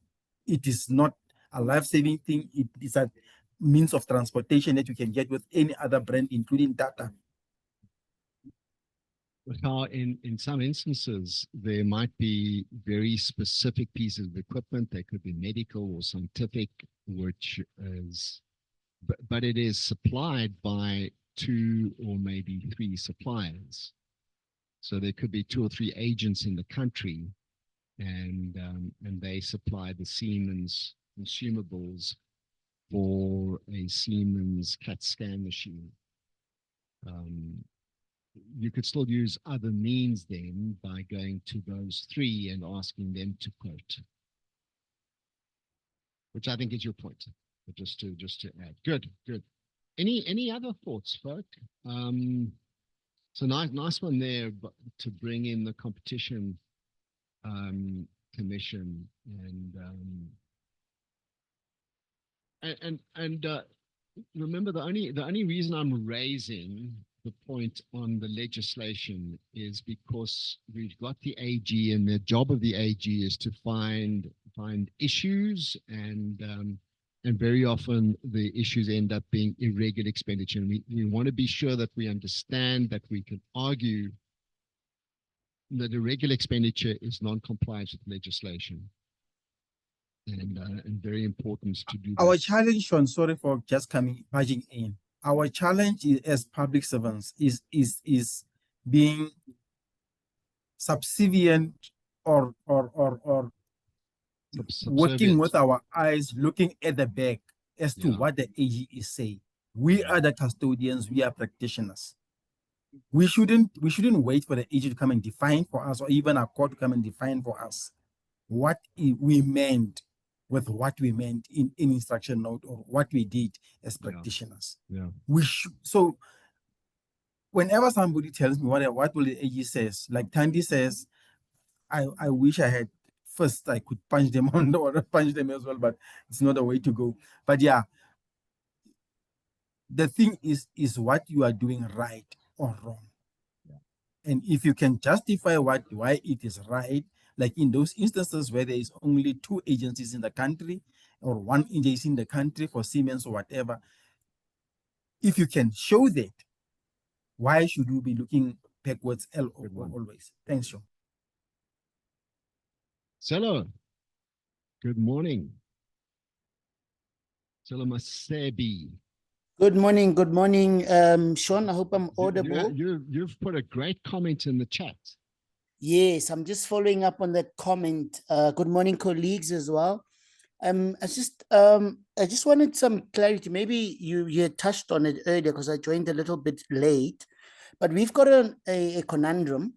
it is not a life-saving thing. It is a means of transportation that you can get with any other brand, including Tata. How in some instances, there might be very specific pieces of equipment. They could be medical or scientific, which is, but it is supplied by 2 or maybe 3 suppliers. So there could be 2 or 3 agents in the country, and they supply the Siemens consumables for a Siemens CAT scan machine. You could still use other means then by going to those 3 and asking them to quote, which I think is your point. But just to add, good. Any other thoughts, folk? So nice one there, but to bring in the competition commission and remember, the only reason I'm raising the point on the legislation is because we've got the AG, and the job of the AG is to find issues, and very often the issues end up being irregular expenditure. And we want to be sure that we understand that we can argue that irregular expenditure is non-compliance with legislation. and very important to do Our that. challenge, Sean, sorry for just barging in. Our challenge is, as public servants is being subservient or working with our eyes, looking at the back as to what the AG is saying. We are the custodians, we are practitioners. We shouldn't wait for the AG to come and define for us, or even our court to come and define for us what we meant with what we meant in instruction note, or what we did as practitioners. We should. So whenever somebody tells me what will the AG says, like Tandy says, I wish I had first I could punch them on the or punch them as well, but it's not the way to go. But yeah, the thing is what you are doing right or wrong. And if you can justify why it is right, like in those instances where there is only 2 agencies in the country or 1 agency in the country for Siemens or whatever, if you can show that, why should you be looking backwards always? Thanks, Sean. Selo, good morning. Selo Masebi. Good morning, Sean. I hope I'm audible. You've put a great comment in the chat. Yes, I'm just following up on that comment. Good morning, colleagues, as well. I just wanted some clarity. Maybe you had touched on it earlier because I joined a little bit late, but we've got a conundrum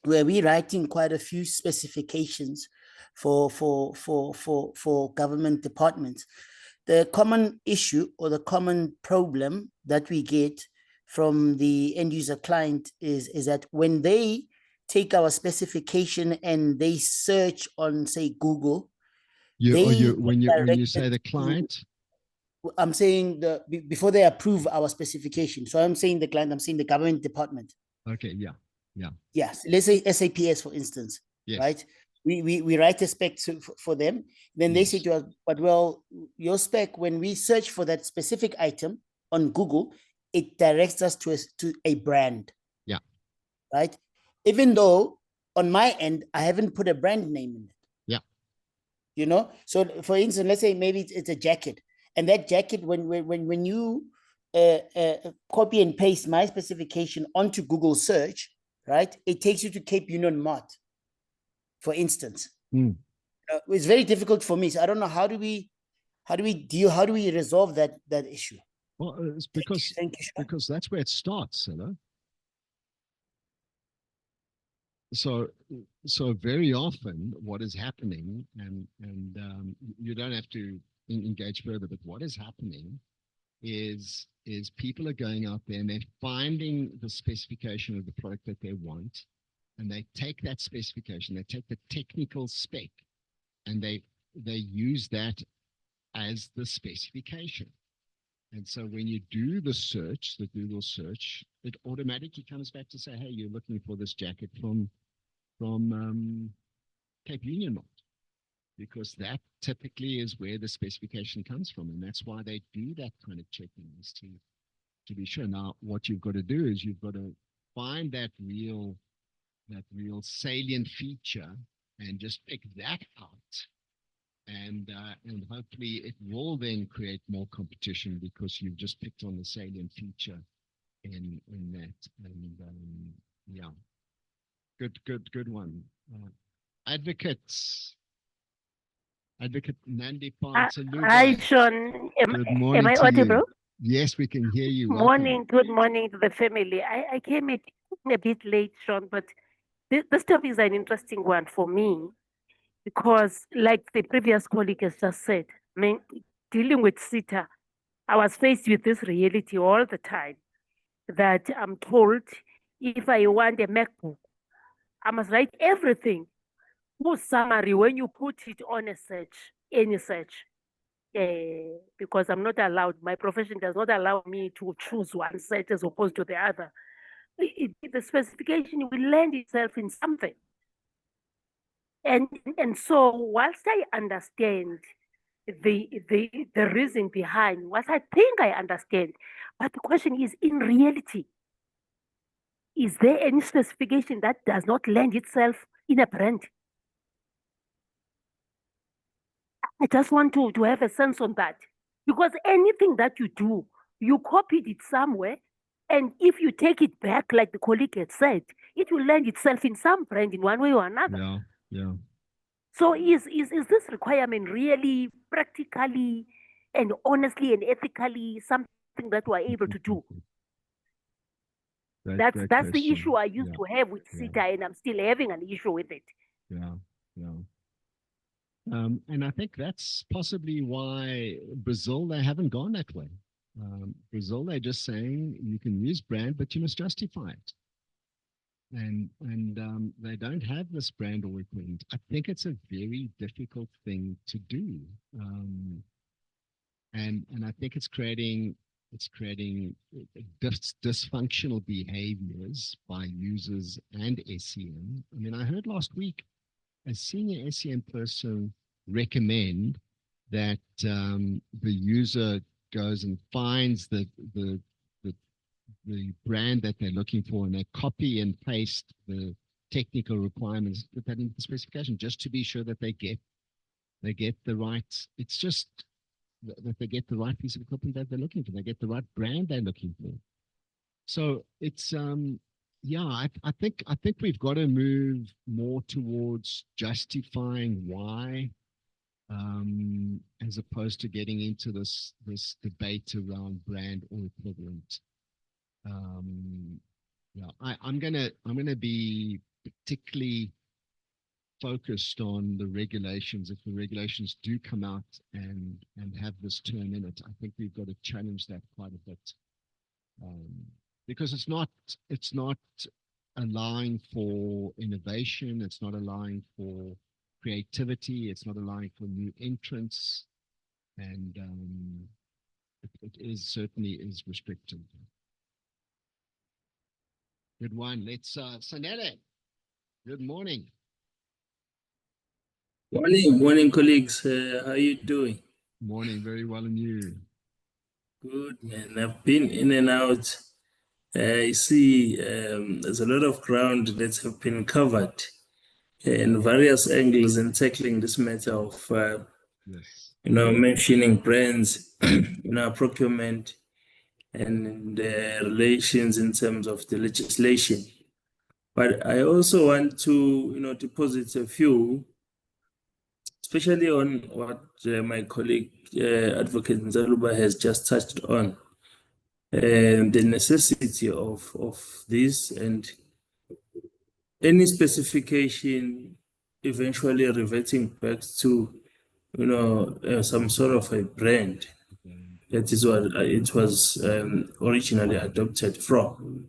where we're writing quite a few specifications for government departments. The common issue or the common problem that we get from the end user client is that when they take our specification and they search on, say, Google, when you say the client, I'm saying before they approve our specification. So I'm saying the client, I'm saying the government department. Okay, yeah. Yes, let's say SAPS, for instance, right? We write a spec for them. Then they say to us, but well, your spec, when we search for that specific item on Google, it directs us to a brand. Yeah. Right? Even though on my end, I haven't put a brand name in it. Yeah. You know? So for instance, let's say maybe it's a jacket. And that jacket, when you copy and paste my specification onto Google search, right? It takes you to Cape Union Mart, for instance. It's very difficult for me. So I don't know, how do we resolve that issue? Well, it's because because that's where it starts, you know. So very often what is happening, and you don't have to engage further, but what is happening is people are going out there and they're finding the specification of the product that they want, and they take that specification, they take the technical spec, and they use that as the specification. And so when you do the search, the Google search, it automatically comes back to say, hey, you're looking for this jacket from Cape Union Mart, because that typically is where the specification comes from, and that's why they do that kind of checking, is to be sure. Now, what you've got to do is you've got to find that real salient feature and just pick that out, and hopefully it will then create more competition because you've just picked on the salient feature in that. And yeah, good one. Advocate Nandi Pansaluba. Hi, Sean. Good morning. Am I audible? Yes, we can hear you. Morning. Good morning to the family. I came a bit late, Sean, but this topic is an interesting one for me because, like the previous colleague has just said, I mean, dealing with SITA, I was faced with this reality all the time that I'm told if I want a MacBook, I must write everything. Full summary when you put it on a search, any search, because I'm not allowed, my profession does not allow me to choose one search as opposed to the other. The specification will land itself in something. And so whilst I understand the reason behind, what I think I understand, but the question is, in reality, is there any specification that does not land itself in a brand? I just want to have a sense on that. Because anything that you do, you copied it somewhere. And if you take it back, like the colleague had said, it will land itself in some brand in one way or another. Yeah, yeah. So is this requirement really practically and honestly and ethically something that we're able to do? That's the question. issue I used Yeah, to have with yeah. CETA, and I'm still having an issue with it. Yeah, yeah. And I think that's possibly why Brazil, they haven't gone that way. Brazil, they're just saying you can use brand, but you must justify it. And they don't have this brand or equivalent. I think it's a very difficult thing to do. And I think it's creating dysfunctional behaviors by users and SEM. I mean, I heard last week a senior SEM person recommend that the user goes and finds the brand that they're looking for, and they copy and paste the technical requirements, put that into the specification, just to be sure that they get the right. It's just that they get the right piece of equipment that they're looking for. They get the right brand they're looking for. So it's yeah, I think we've got to move more towards justifying why, as opposed to getting into this debate around brand or equivalent. Yeah, I'm gonna be particularly focused on the regulations. If the regulations do come out and have this term in it, I think we've got to challenge that quite a bit, because it's not allowing for innovation. It's not allowing for creativity. It's not allowing for new entrants, and it is certainly is restrictive. Good one. Let's Sanele. Good morning. Morning, colleagues. How are you doing? Morning. Very well, and you? Good, man. I've been in and out. I see there's a lot of ground that have been covered in various angles in tackling this matter of, Yes. mentioning brands, procurement and relations in terms of the legislation. But I also want to, deposit a few, especially on what my colleague, Advocate Nzaluba, has just touched on, the necessity of this, and any specification eventually reverting back to, some sort of a brand. That is what it was originally adopted from.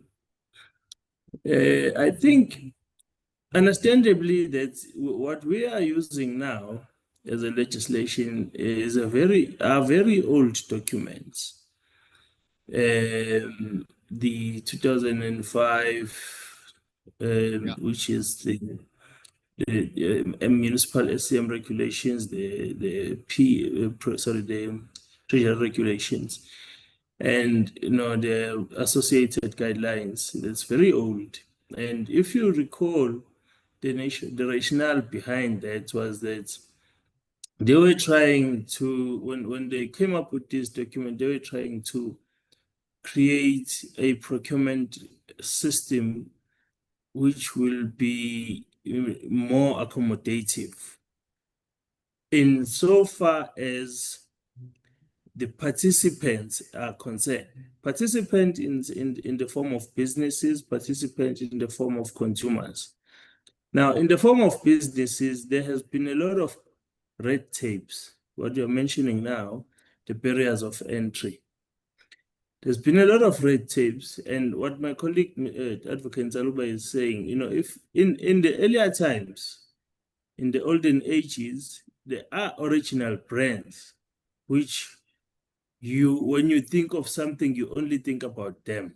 I think, understandably, that what we are using now as a legislation is very old documents. The 2005, which is the municipal SEM regulations, the treasury regulations, and the associated guidelines. That's very old. And if you recall, the rationale behind that was that they were trying to, when they came up with this document, they were trying to create a procurement system which will be more accommodative insofar as the participants are concerned. Participant in the form of businesses, participant in the form of consumers. Now, in the form of businesses, there has been a lot of red tapes. What you're mentioning now, the barriers of entry. There's been a lot of red tapes, and what my colleague, Advocate Nzaluba, is saying, if in the earlier times, in the olden ages, there are original brands, which when you think of something, you only think about them.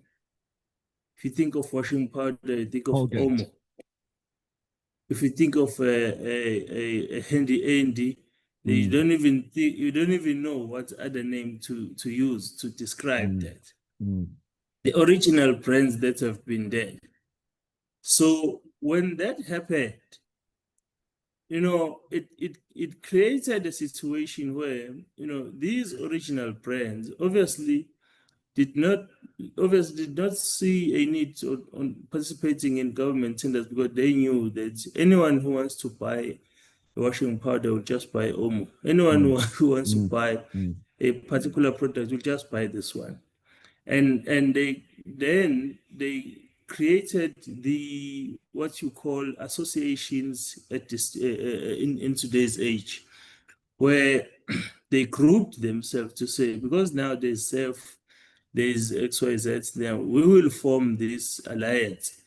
If you think of washing powder, you think of Omo. If you think of a handy, you don't even know what other name to use to describe that. The original brands that have been there. So when that happened, it created a situation where, these original brands obviously did not see a need on participating in government tenders, because they knew that anyone who wants to buy washing powder will just buy Omo. Anyone who wants to buy a particular product will just buy this one. And they created the what you call associations at this in today's age, where they grouped themselves to say, because now there's XYZ, now we will form this alliance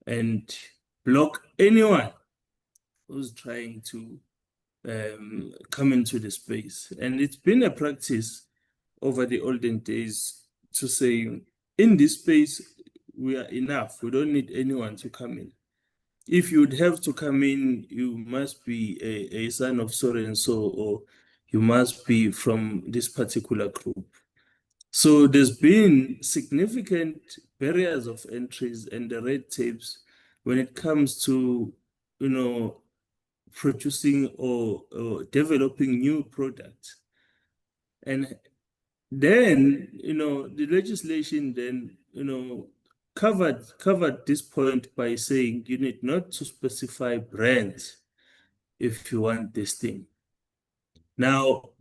and block anyone who's trying to come into the space. And it's been a practice over the olden days to say, in this space, we are enough. We don't need anyone to come in. If you'd have to come in, you must be a son of so and so, or you must be from this particular group. So there's been significant barriers of entries and the red tapes when it comes to, producing or developing new products. And then, the legislation then, covered this point by saying you need not to specify brands if you want this thing. Now,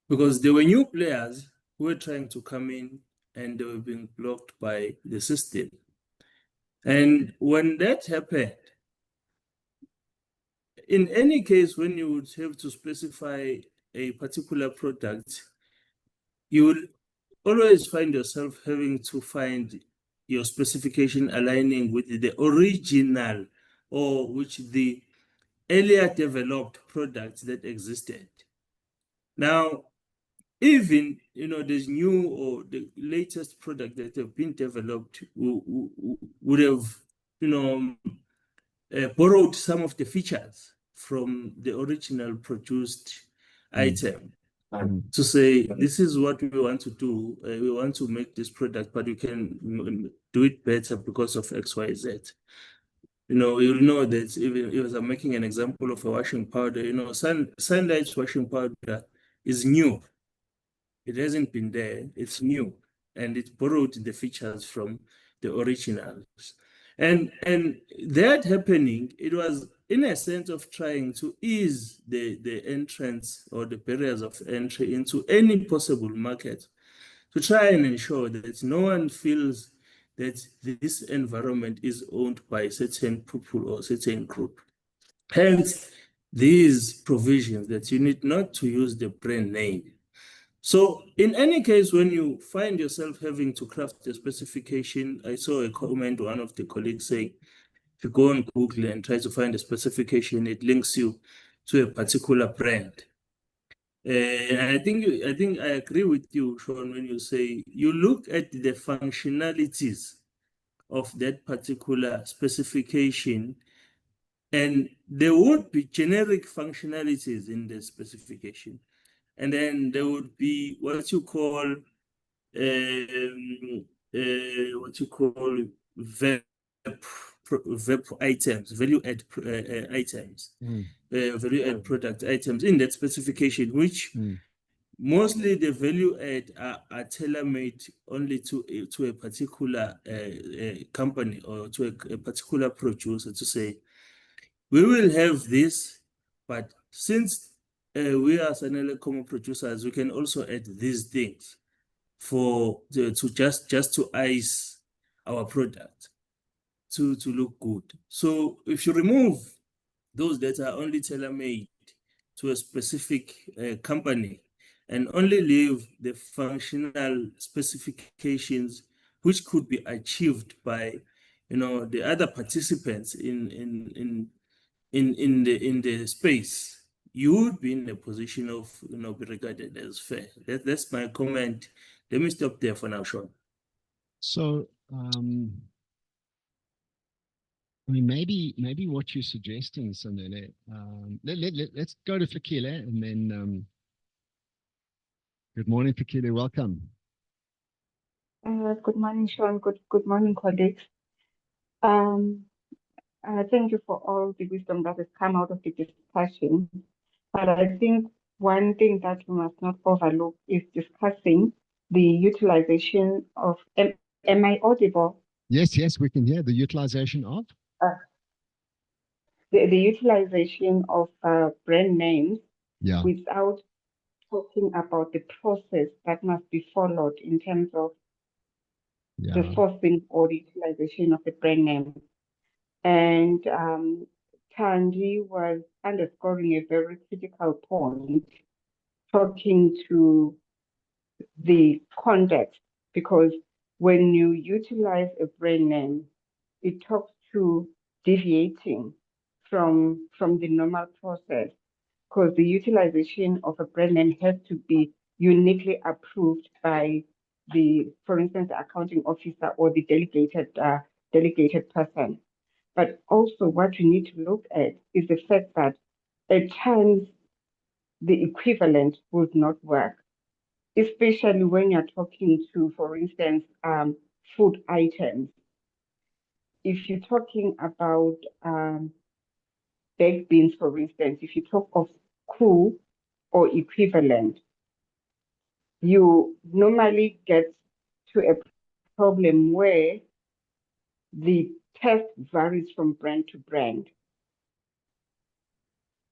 because there were new players who were trying to come in and they were being blocked by the system. And when that happened, in any case, when you would have to specify a particular product, you will always find yourself having to find your specification aligning with the original or which the earlier developed products that existed. Now, even, there's new or the latest product that have been developed would have, borrowed some of the features from the original produced item to say, this is what we want to do. We want to make this product, but you can do it better because of XYZ. You'll know that even if I'm making an example of a washing powder, Sunlight's washing powder is new. It hasn't been there, it's new. And it borrowed the features from the originals. And that happening, it was in a sense of trying to ease the entrance or the barriers of entry into any possible market, to try and ensure that no one feels that this environment is owned by certain people or certain group. Hence, these provisions that you need not to use the brand name. So in any case, when you find yourself having to craft a specification, I saw a comment, one of the colleagues saying, if you go on Google and try to find a specification, it links you to a particular brand. And I think I agree with you, Sean, when you say you look at the functionalities of that particular specification, and there would be generic functionalities in the specification. And then there would be what you call VAP items, value add items, value add product items in that specification, which mostly the value add are tailor-made only to a particular company or to a particular producer, to say, we will have this, but since we are Sanele common producers, we can also add these things just to ice our product to look good. So if you remove those that are only tailor-made to a specific company and only leave the functional specifications which could be achieved by the other participants in the space, you would be in a position of be regarded as fair. That's my comment. Let me stop there for now, Sean. So I mean, maybe what you're suggesting, Sanele, let's go to Fikile, and then good morning, Fikile, welcome. Good morning, Sean. Good morning, colleagues. Thank you for all the wisdom that has come out of the discussion. But I think one thing that we must not overlook is discussing the utilization of, am I audible? Yes, we can hear the utilization of. The utilization of brand names without talking about the process that must be followed in terms of the sourcing or the utilization of the brand name. And Tandy was underscoring a very critical point, talking to the context, because when you utilize a brand name, it talks to deviating from the normal process, because the utilization of a brand name has to be uniquely approved by the, for instance, the accounting officer or the delegated person. But also what we need to look at is the fact that at times the equivalent would not work, especially when you're talking to, for instance, food items. If you're talking about baked beans, for instance, if you talk of cool or equivalent, you normally get to a problem where the test varies from brand to brand.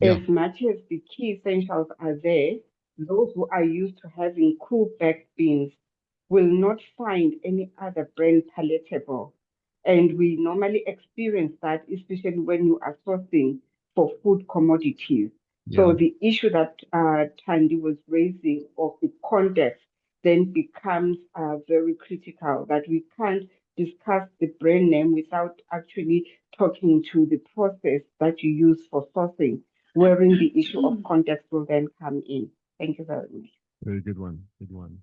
As much as the key essentials are there, those who are used to having cool baked beans will not find any other brand palatable. And we normally experience that, especially when you are sourcing for food commodities. So the issue that Tandy was raising of the context then becomes very critical, that we can't discuss the brand name without actually talking to the process that you use for sourcing, wherein the issue of context will then come in. Thank you very much. Very good one. Good one.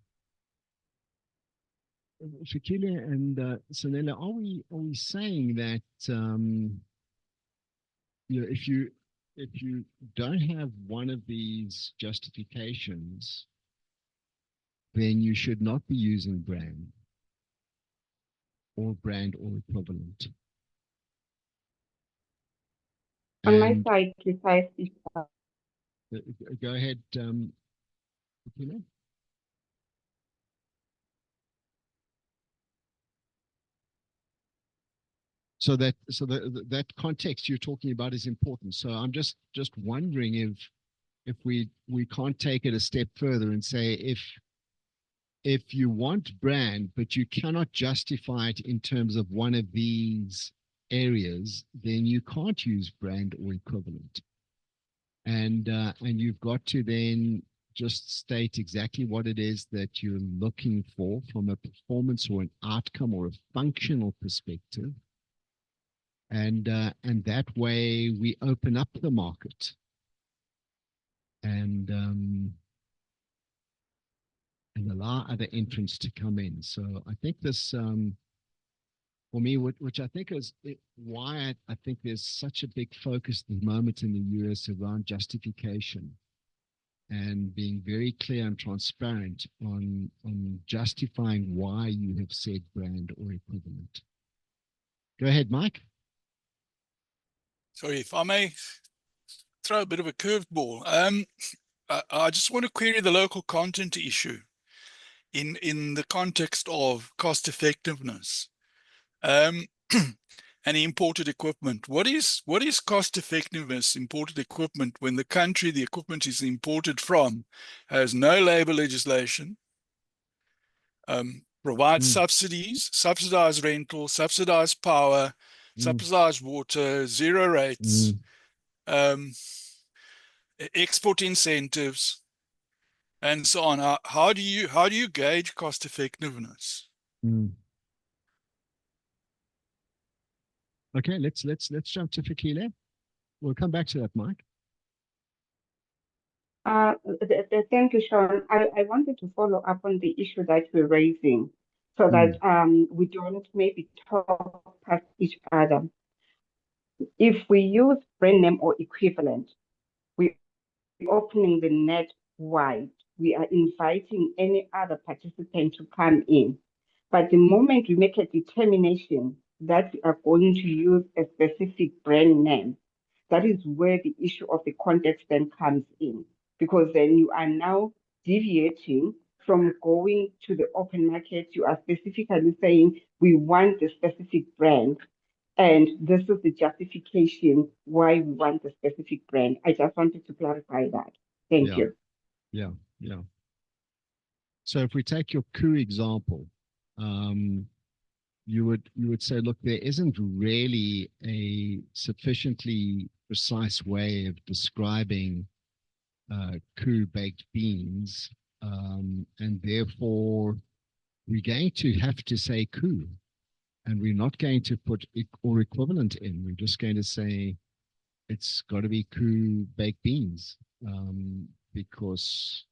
Fikile and Sanela, are we saying that you know, if you don't have one of these justifications, then you should not be using brand or equivalent? On my side, precisely. Go ahead, Fikile. So that context you're talking about is important. So I'm just wondering if we can't take it a step further and say if you want brand but you cannot justify it in terms of one of these areas, then you can't use brand or equivalent. And you've got to then just state exactly what it is that you're looking for from a performance or an outcome or a functional perspective. And that way we open up the market and allow other entrants to come in. So I think this, for me, which I think is why I think there's such a big focus at the moment in the US around justification and being very clear and transparent on justifying why you have said brand or equivalent. Go ahead, Mike. Sorry, if I may throw a bit of a curveball. I just want to query the local content issue in the context of cost effectiveness and imported equipment. What is cost effectiveness imported equipment when the country the equipment is imported from has no labor legislation, provides subsidies, subsidized rental, subsidized power, subsidized water, zero rates, export incentives, and so on? How do you gauge cost effectiveness? Okay, let's jump to Fikile. We'll come back to that, Mike. Thank you, Sean. I wanted to follow up on the issue that we're raising so that we don't maybe talk past each other. If we use brand name or equivalent, we're opening the net wide. We are inviting any other participant to come in. But the moment we make a determination that you are going to use a specific brand name, that is where the issue of the context then comes in, because then you are now deviating from going to the open market. You are specifically saying, we want the specific brand, and this is the justification why we want the specific brand. I just wanted to clarify that. Thank you. Yeah. So if we take your coup example, you would say, look, there isn't really a sufficiently precise way of describing coup baked beans, and therefore we're going to have to say coup, and we're not going to put or equivalent in. We're just going to say it's got to be coup baked beans, because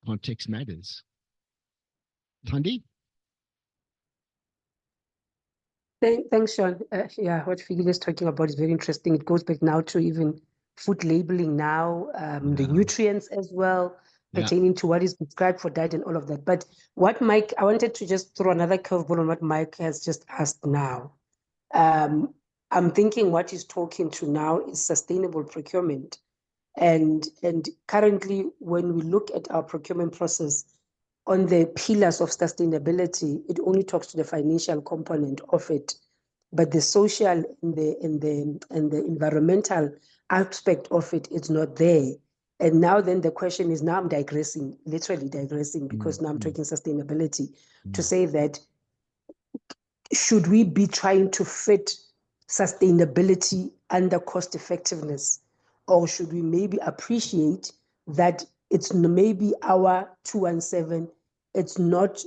context matters. Thandi? Thanks, Sean. Yeah, what Fikile is talking about is very interesting. It goes back now to even food labeling now, the nutrients as well, pertaining to what is prescribed for diet and all of that. But what Mike, I wanted to just throw another curveball on what Mike has just asked now. I'm thinking what he's talking to now is sustainable procurement. And currently, when we look at our procurement process on the pillars of sustainability, it only talks to the financial component of it, but the social and the environmental aspect of it is not there. And now then the question is, now I'm digressing, literally digressing, because now I'm talking sustainability, to say that should we be trying to fit sustainability under cost effectiveness? Or should we maybe appreciate that it's maybe our 217, it's not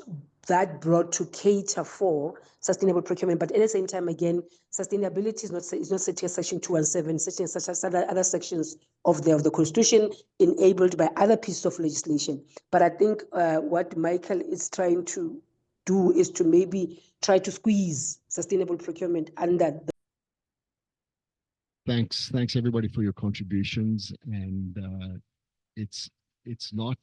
that broad to cater for sustainable procurement, but at the same time, again, sustainability is not set in section 217, such as other sections of the Constitution enabled by other pieces of legislation. But I think what Michael is trying to do is to maybe try to squeeze sustainable procurement under the. Thanks everybody for your contributions, and it's not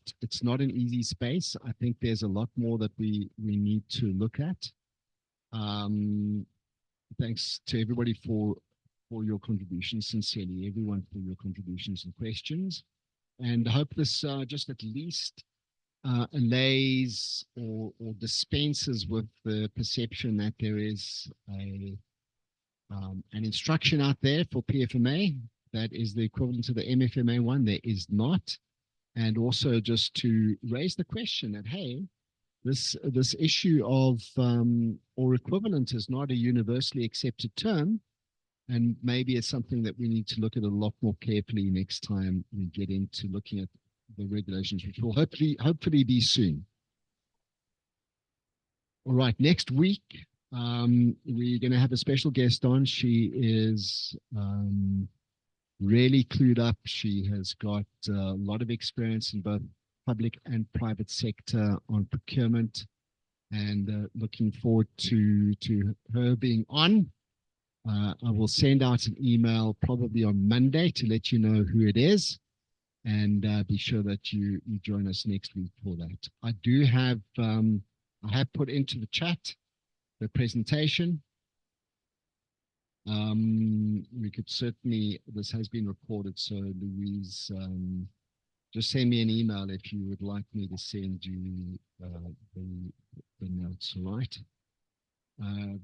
an easy space. I think there's a lot more that we need to look at. Thanks to everybody for your contributions, sincerely, everyone, for your contributions and questions, and I hope this just at least allays or dispenses with the perception that there is an instruction out there for PFMA that is the equivalent to the MFMA one. There is not. And also just to raise the question that, hey, this issue of or equivalent is not a universally accepted term, and maybe it's something that we need to look at a lot more carefully next time we get into looking at the regulations, which will hopefully be soon. All right, next week we're going to have a special guest on. She is really clued up. She has got a lot of experience in both public and private sector on procurement, and looking forward to her being on. I will send out an email probably on Monday to let you know who it is, and be sure that you join us next week for that. I do have I have put into the chat the presentation. We could certainly, this has been recorded, so Louise, just send me an email if you would like me to send you the notes, all right?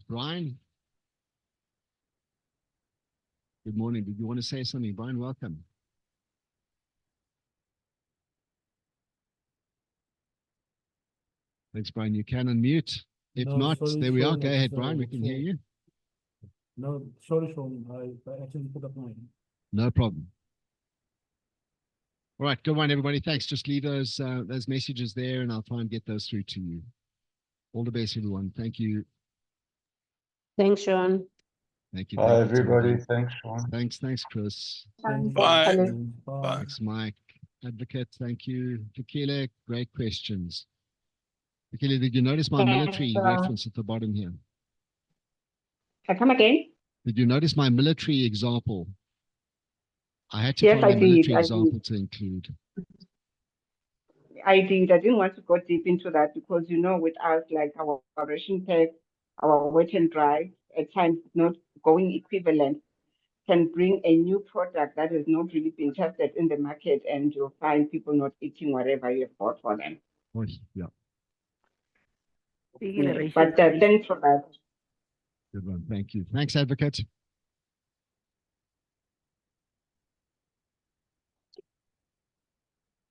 Brian, good morning. Did you want to say something? Brian, welcome. Thanks, Brian. You can unmute. If not, there we are. Go ahead, Brian. We can hear you. No, sorry, Sean. I actually put up mine. No problem. All right, good one, everybody. Thanks. Just leave those messages there, and I'll try and get those through to you. All the best, everyone. Thank you. Thanks, Sean. Thank you. Bye, everybody. Thanks, Sean. Thanks, Chris. Bye. Bye. Thanks, Mike. Advocate, thank you. Fikile, great questions. Fikile, did you notice my military reference at the bottom here? Come again? Did you notice my military example? I had to Yes, find I a military did. example to include. I did. I didn't want to go deep into that because, with us, like our ration pack, our wet and dry, at times not going equivalent can bring a new product that has not really been tested in the market, and you'll find people not eating whatever you have bought for them. Yeah. But thanks for that. Good one. Thank you. Thanks, Advocate.